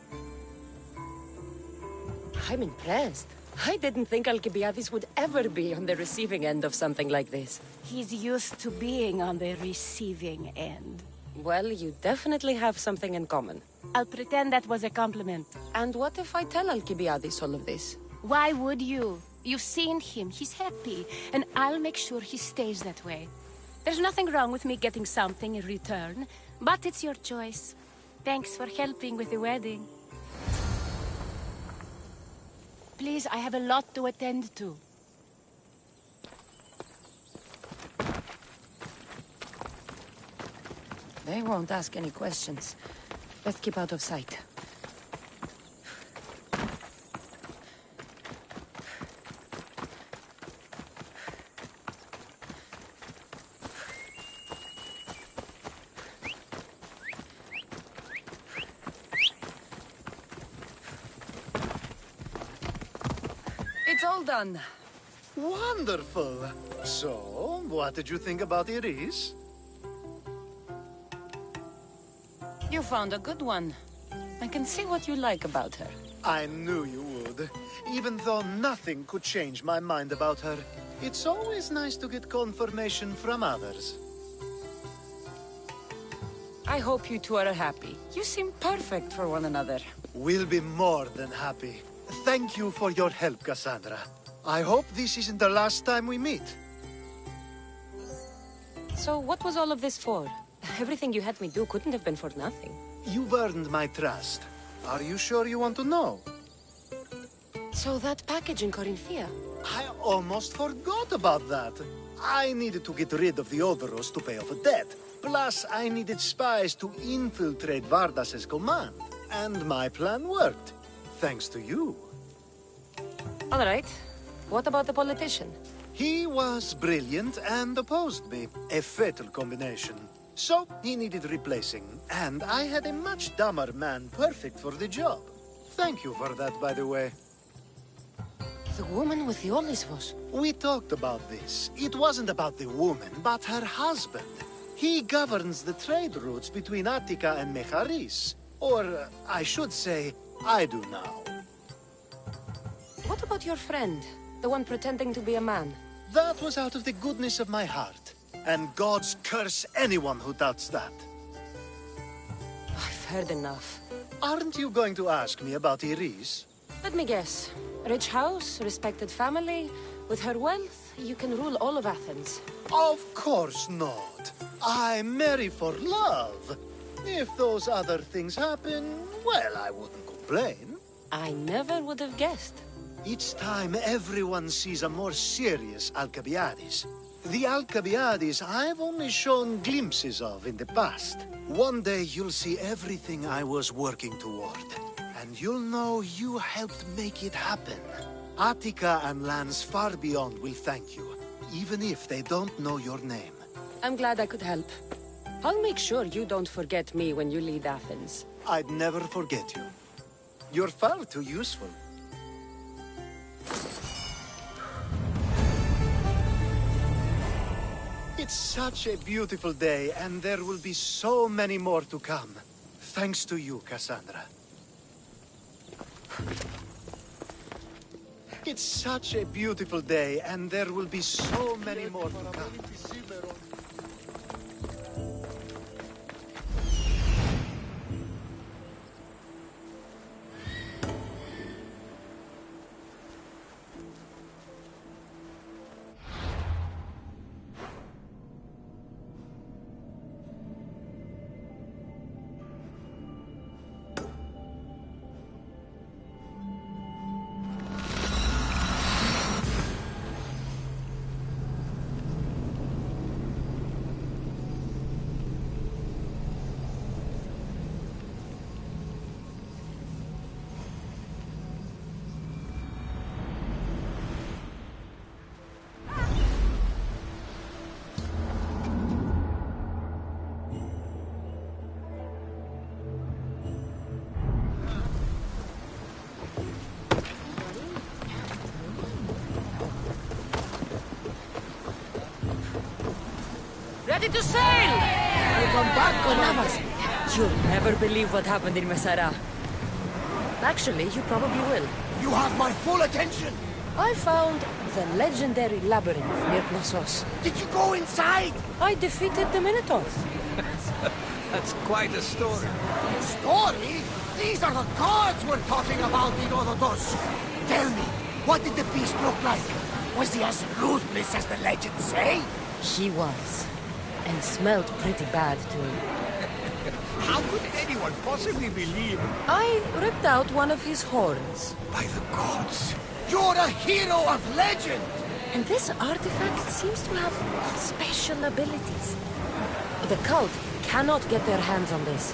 I'm impressed. I didn't think Alcibiades would ever be on the receiving end of something like this. He's used to being on the receiving end. Well, you definitely have something in common. I'll pretend that was a compliment. And what if I tell Alcibiades all of this? Why would you? You've seen him, he's happy, and I'll make sure he stays that way. There's nothing wrong with me getting something in return, but it's your choice. Thanks for helping with the wedding. Please, I have a lot to attend to. They won't ask any questions. Let's keep out of sight. It's all done. Wonderful. So, what did you think about Iris? You found a good one. I can see what you like about her. I knew you would. Even though nothing could change my mind about her, it's always nice to get confirmation from others. I hope you two are happy. You seem perfect for one another. We'll be more than happy. Thank you for your help, Cassandra. I hope this isn't the last time we meet. So what was all of this for? Everything you had me do couldn't have been for nothing. You've earned my trust. Are you sure you want to know? So that package in Corinthia? I almost forgot about that. I needed to get rid of the Odoros to pay off a debt. Plus, I needed spies to infiltrate Vardas's command. And my plan worked. Thanks to you. All right. What about the politician? He was brilliant and opposed me. A fatal combination. So, he needed replacing. And I had a much dumber man perfect for the job. Thank you for that, by the way. The woman with the Olisvos. We talked about this. It wasn't about the woman, but her husband. He governs the trade routes between Attica and Mecharis. Or, I should say, I do now. What about your friend? The one pretending to be a man? That was out of the goodness of my heart. And gods curse anyone who doubts that. I've heard enough. Aren't you going to ask me about Iris? Let me guess. Rich house, respected family. With her wealth, you can rule all of Athens. Of course not. I marry for love. If those other things happen, well, I wouldn't complain. I never would have guessed. Each time everyone sees a more serious Alcibiades. The Alcibiades I've only shown glimpses of in the past. One day you'll see everything I was working toward. And you'll know you helped make it happen. Attica and lands far beyond will thank you, even if they don't know your name. I'm glad I could help. I'll make sure you don't forget me when you lead Athens. I'd never forget you. You're far too useful. It's such a beautiful day, and there will be so many more to come. Thanks to you, Cassandra. It's such a beautiful day, and there will be so many more to come. Ready to sail! Welcome back, Navas. You'll never believe what happened in Messara. Actually, you probably will. You have my full attention! I found the legendary labyrinth near Knossos. Did you go inside? I defeated the Minotaurs. That's quite a story. Story? These are the gods we're talking about, Herodotus. Tell me, what did the beast look like? Was he as ruthless as the legends say? He was. And smelled pretty bad, too. How could anyone possibly believe? I ripped out one of his horns. By the gods! You're a hero of legend! And this artifact seems to have special abilities. The cult cannot get their hands on this.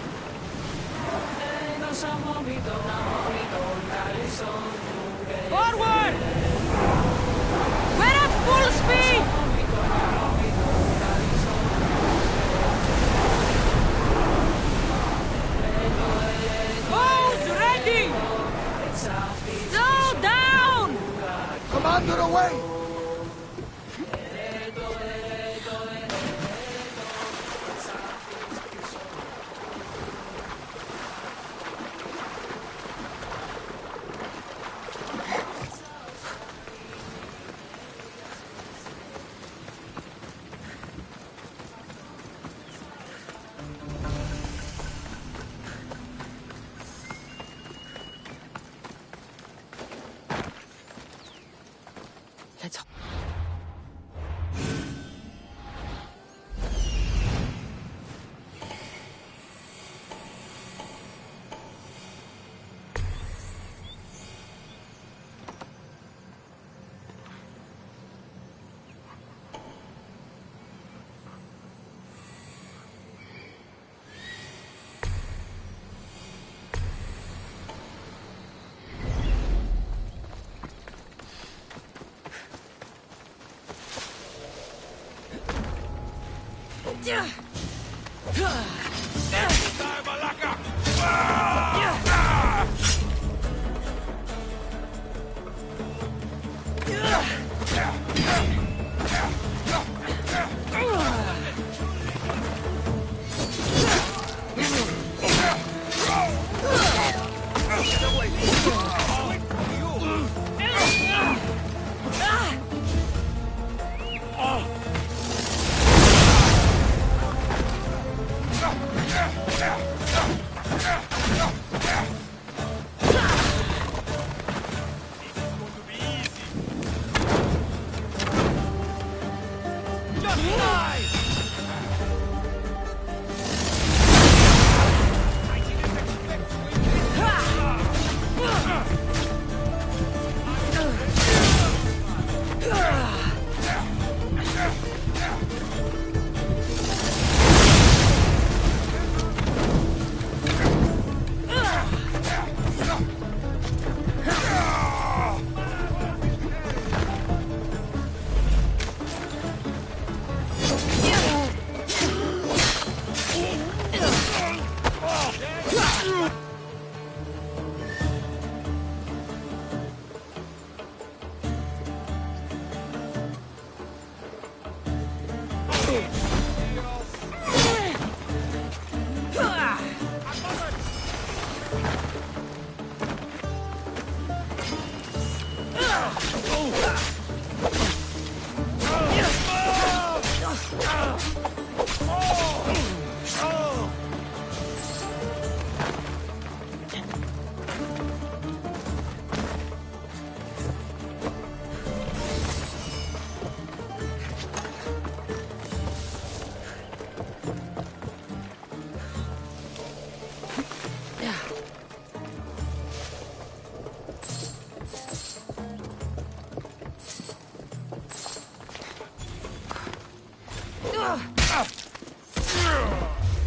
Forward! We're at full speed! Bows ready! Slow down! Commander, away! Let's...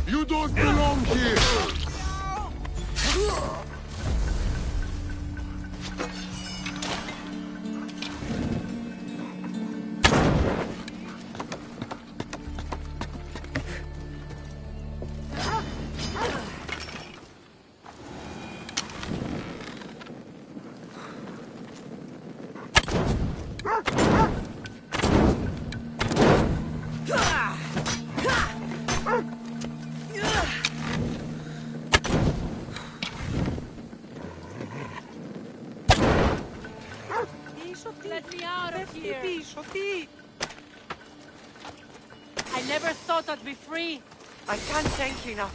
You don't belong here! Let me out of here! I never thought I'd be free. I can't thank you enough.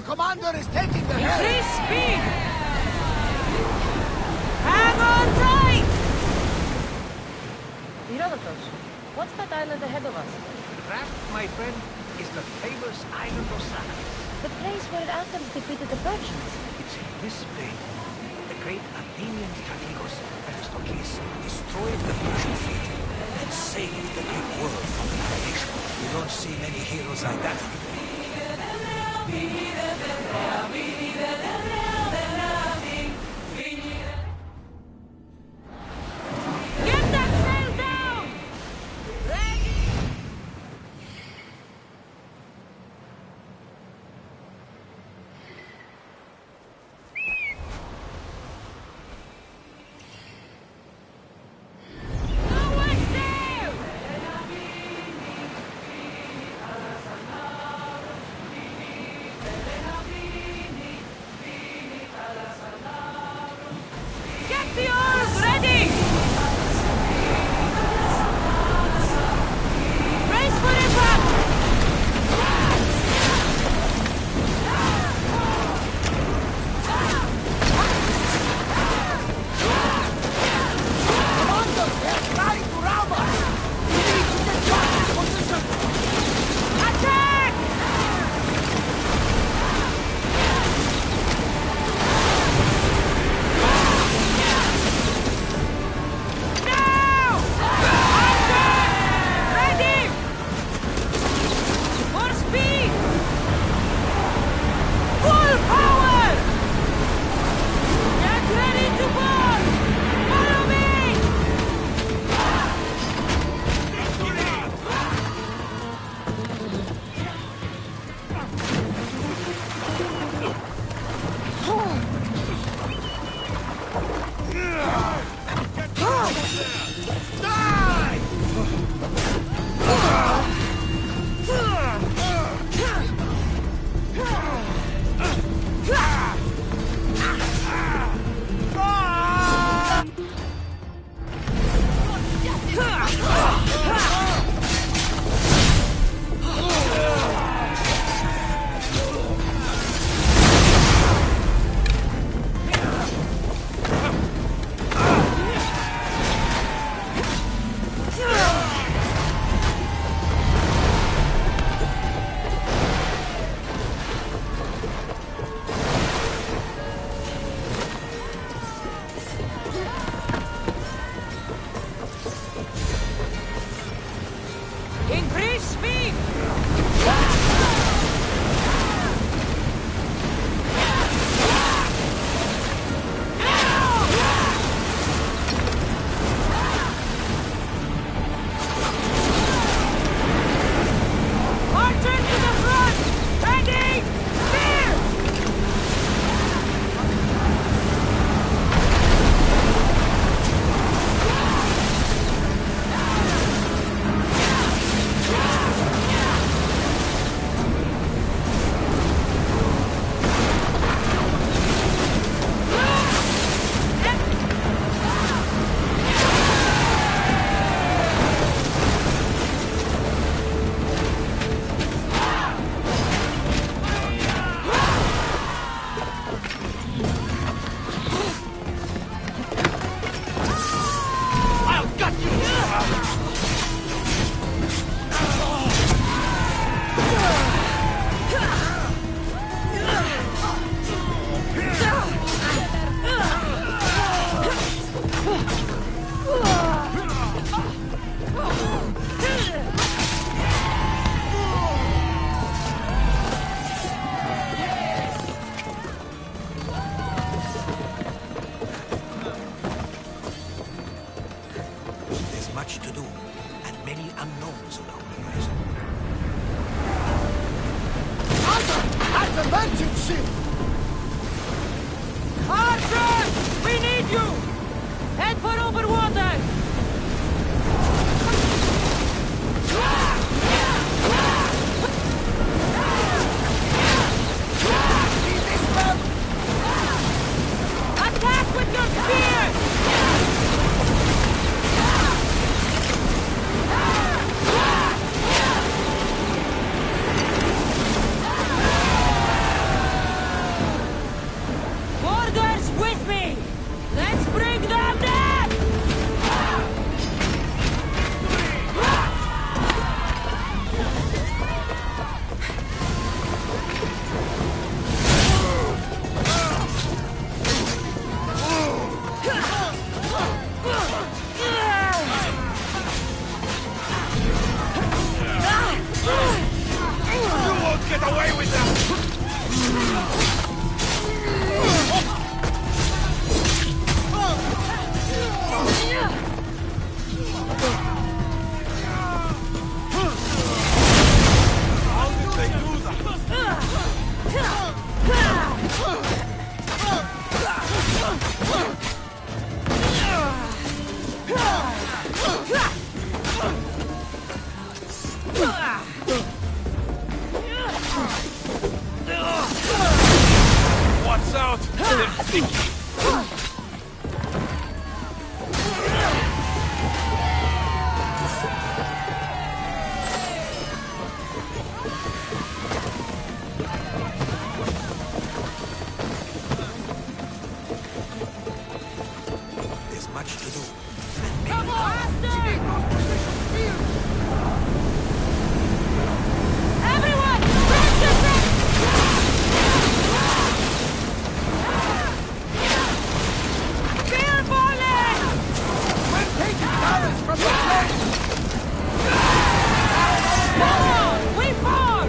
Commander is taking the head! Increase speed! Hang on tight! Herodotus, what's that island ahead of us? That, my friend, is the famous island of Saba. The place where Athens defeated the Persians. It's in this plain. The great Athenian strategos Aristocles destroyed the Persian fleet and saved the Greek world from annihilation. You don't see many heroes like that anymore. Get that sail down! Ready! No way sail! Get the oars ready! Brace for impact! Commander, they're trying to ram us! We need to get back in position! Attack! Now! Attack! Ready! For speed! Full power! Get ready to board! Follow me! was a merchant ship! Archers! We need you! Head for open water! Attack with your spears! Orders with me! Let's bring them down! You won't get away with that! How did they do Watch out! They're sticky! There's much to do. Come on! Everyone! Brace yourself! Spear volley! We're taking towers from the place! Come on! We fall!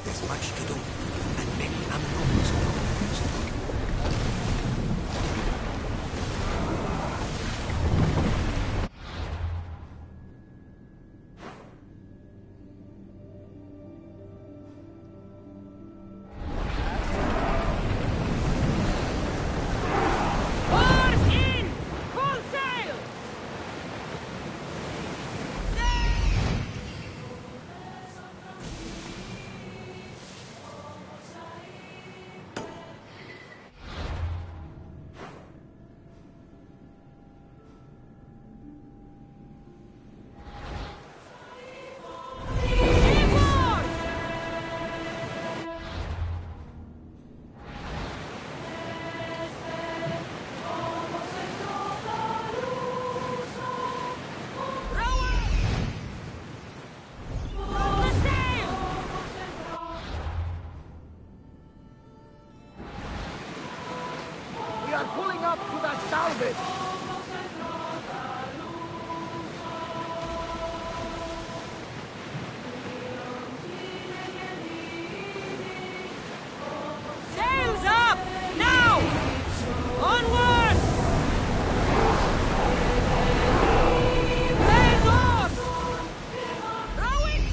There's much to do, and many unknowns always. Oars in! Full sail! We are pulling up to the salvage! Sails up! Now! Onward! Blaze on! Rowing!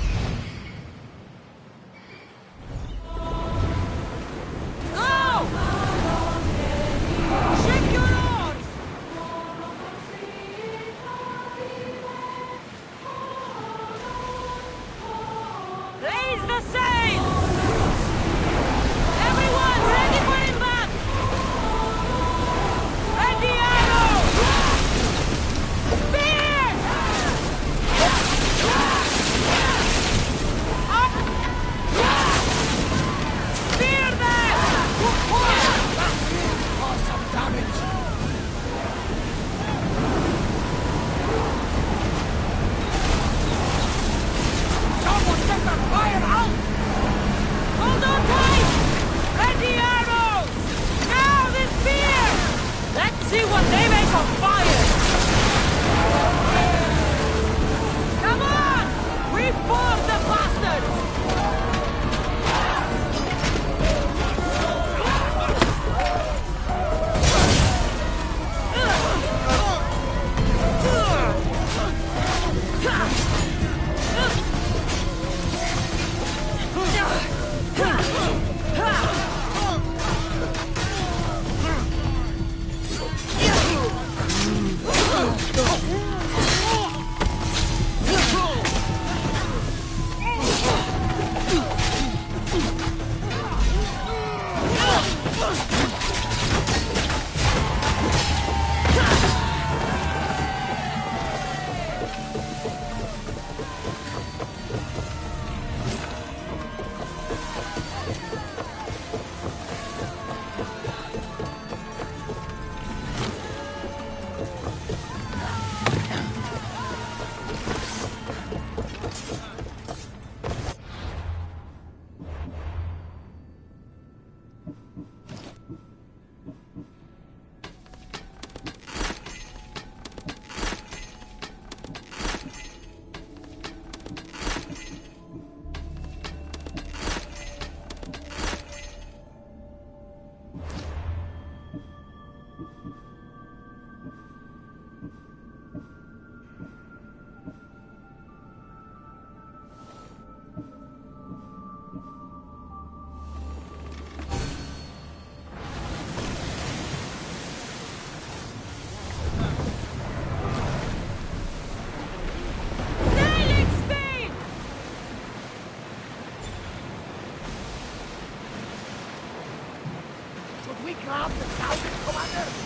We grab the scout, Commander!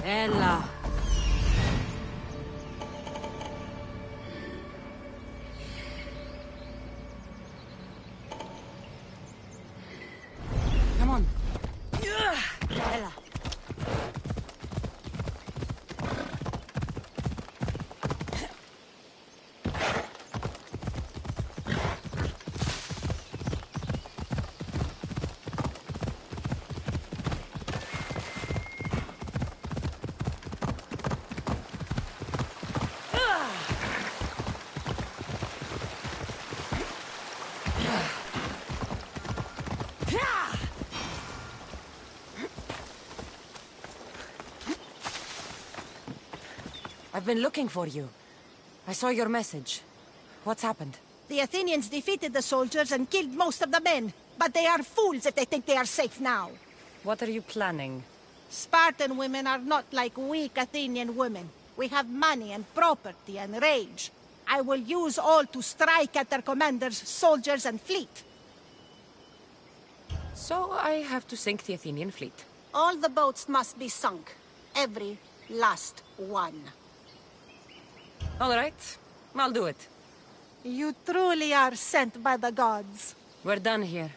Ella. Come on. Ella. I've been looking for you. I saw your message. What's happened? The Athenians defeated the soldiers and killed most of the men. But they are fools if they think they are safe now. What are you planning? Spartan women are not like weak Athenian women. We have money and property and rage. I will use all to strike at their commanders, soldiers, and fleet. So I have to sink the Athenian fleet. All the boats must be sunk. Every last one. All right. I'll do it. You truly are sent by the gods. We're done here.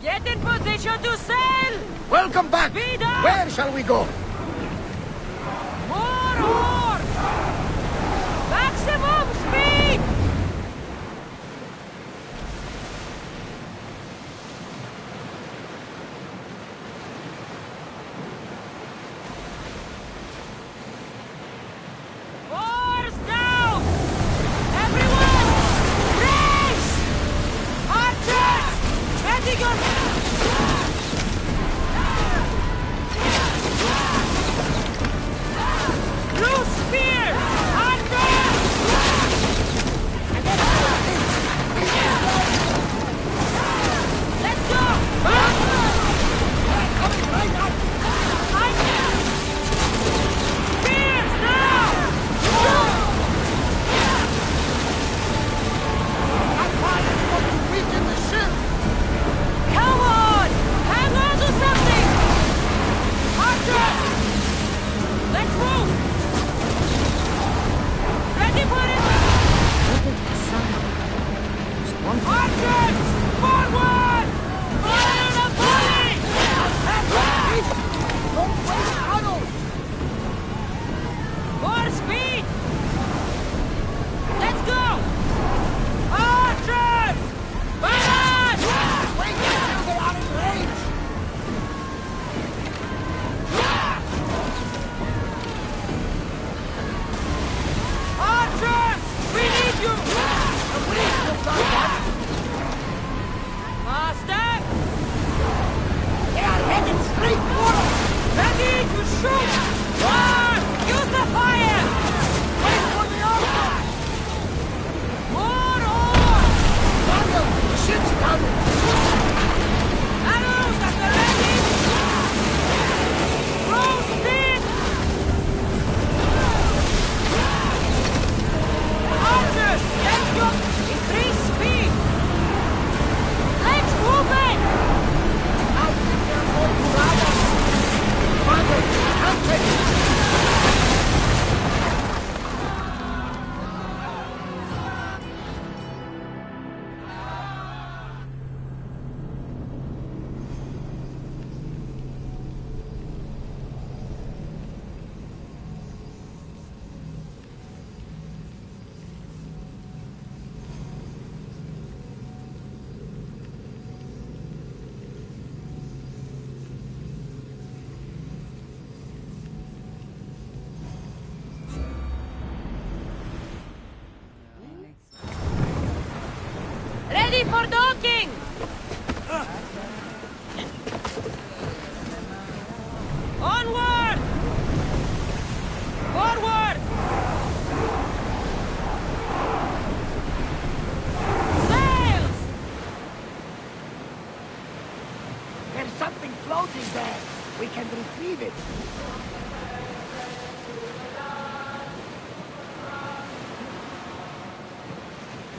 Get in position to sail! Welcome back! Where shall we go? More oars! Maximum speed! Oars down! Everyone! Race! Archers! Ready your...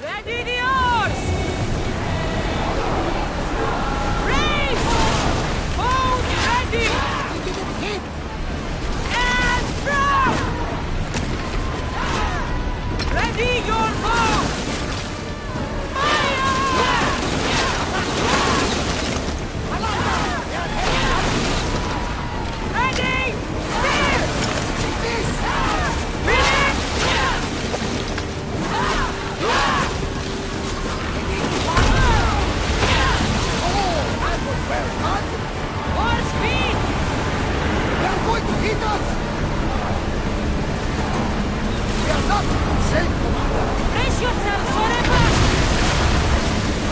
Ready the oars! Race! Hold ready! We didn't hit! And throw! Ready your bow! Ready! Steer! More speed! They're going to hit us! We are not safe, Commander! Brace yourselves for impact!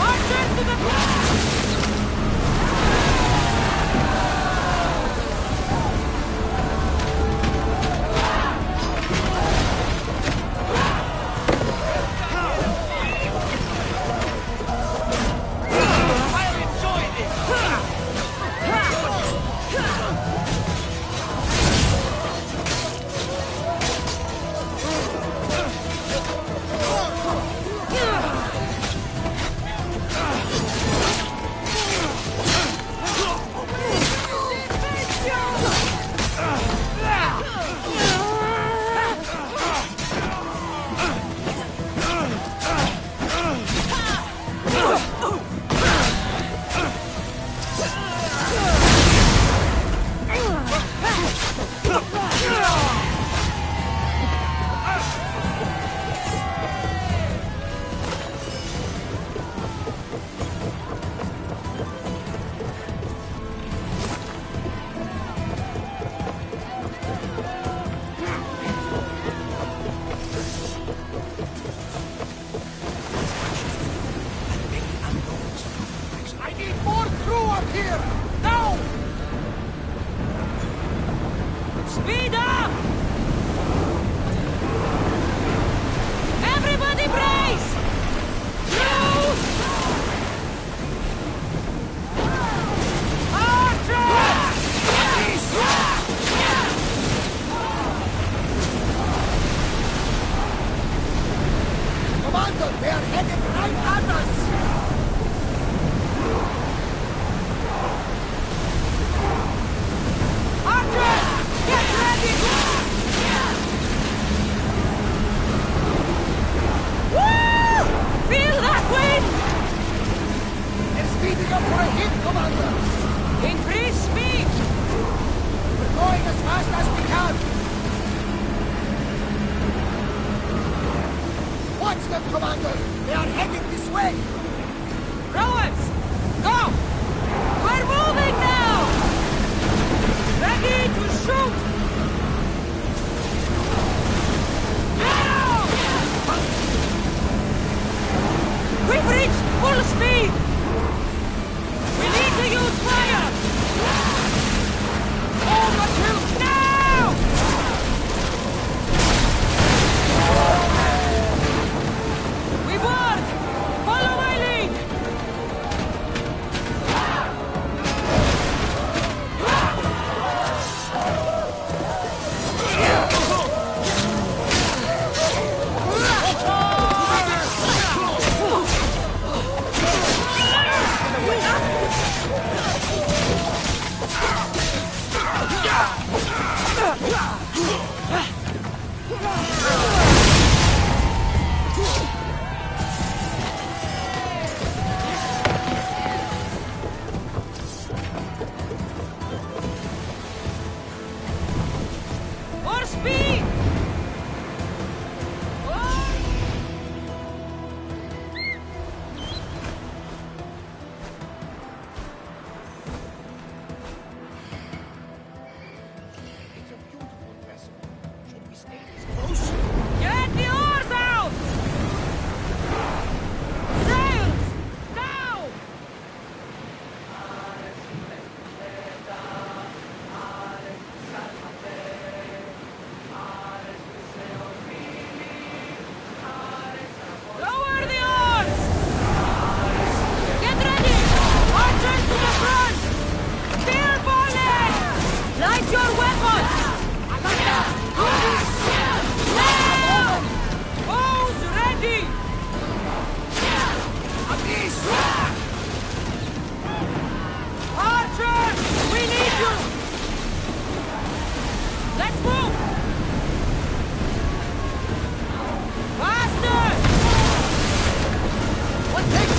Archers to the front! I need more crew up here! Now! Speed up! Everybody brace! Loose! Commander, they are headed right at us! Get ready! Woo! Feel that wind! They're speeding up for a hit, Commander! Increase speed! We're going as fast as we can! Watch them, Commander! They are heading this way! Rowers! Go! We're moving now! Ready to shoot! Now! We've reached full speed! We need to use fire! Over to now! We board! Follow my lead! More speed! It's a beautiful vessel. Should we stay this close? Get the oars out! Let's move! Faster! What takes?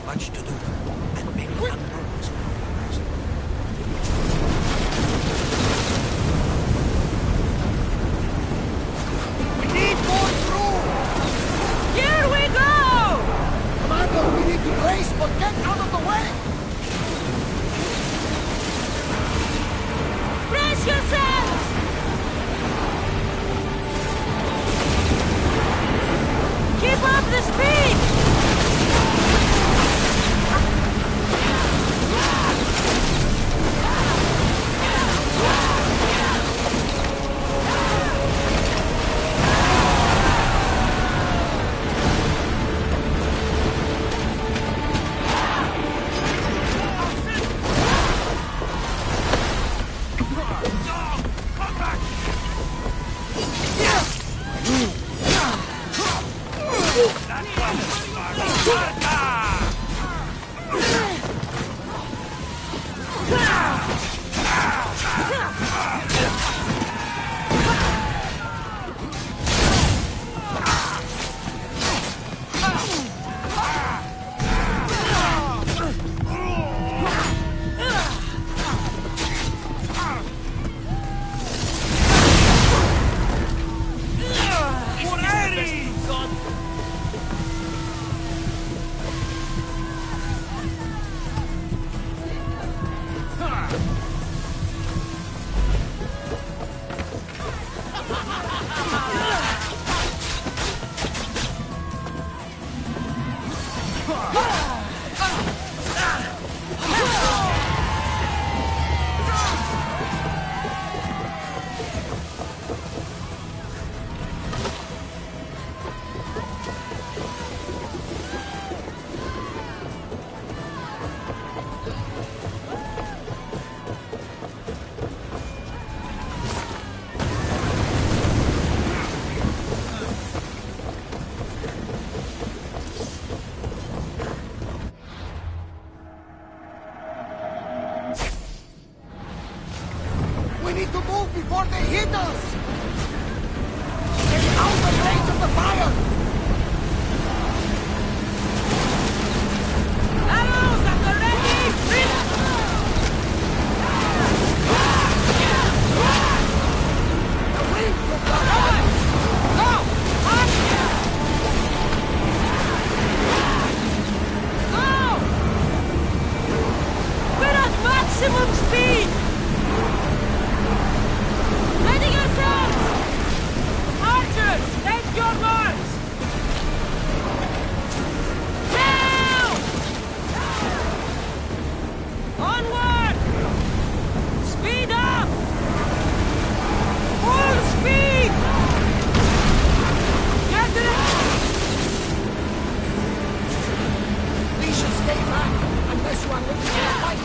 Much to do, and many unknowns. We need more crew! Here we go! Commander, we need to brace, but get out of the way! Brace yourselves! Keep up the speed! We need to move before they hit us! Get out of range of the fire! Arrows at the ready! The wind from the right! Go! Up! Go! We're at maximum speed! Ready yourselves! Archers, take your marks! stay back unless you are looking for a fight.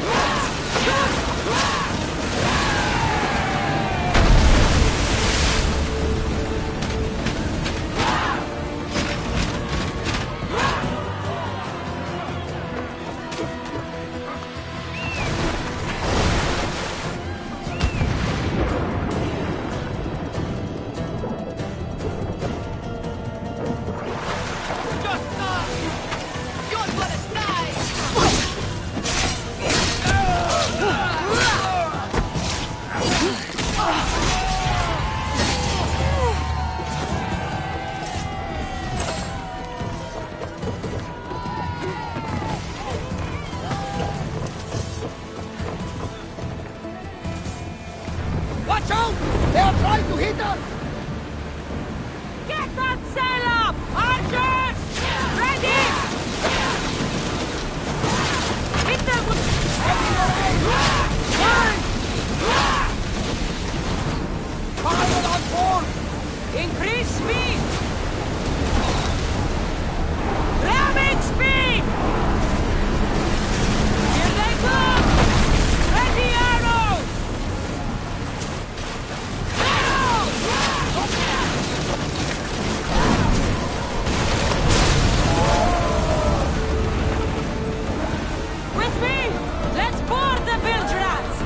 Watch out! They are trying to hit us! Get that sail up! Archers! Ready! Hit them with... Fire on board! Increase speed! Ramming speed! Here they come! Ready arrows! With me! Let's board the bilge rats!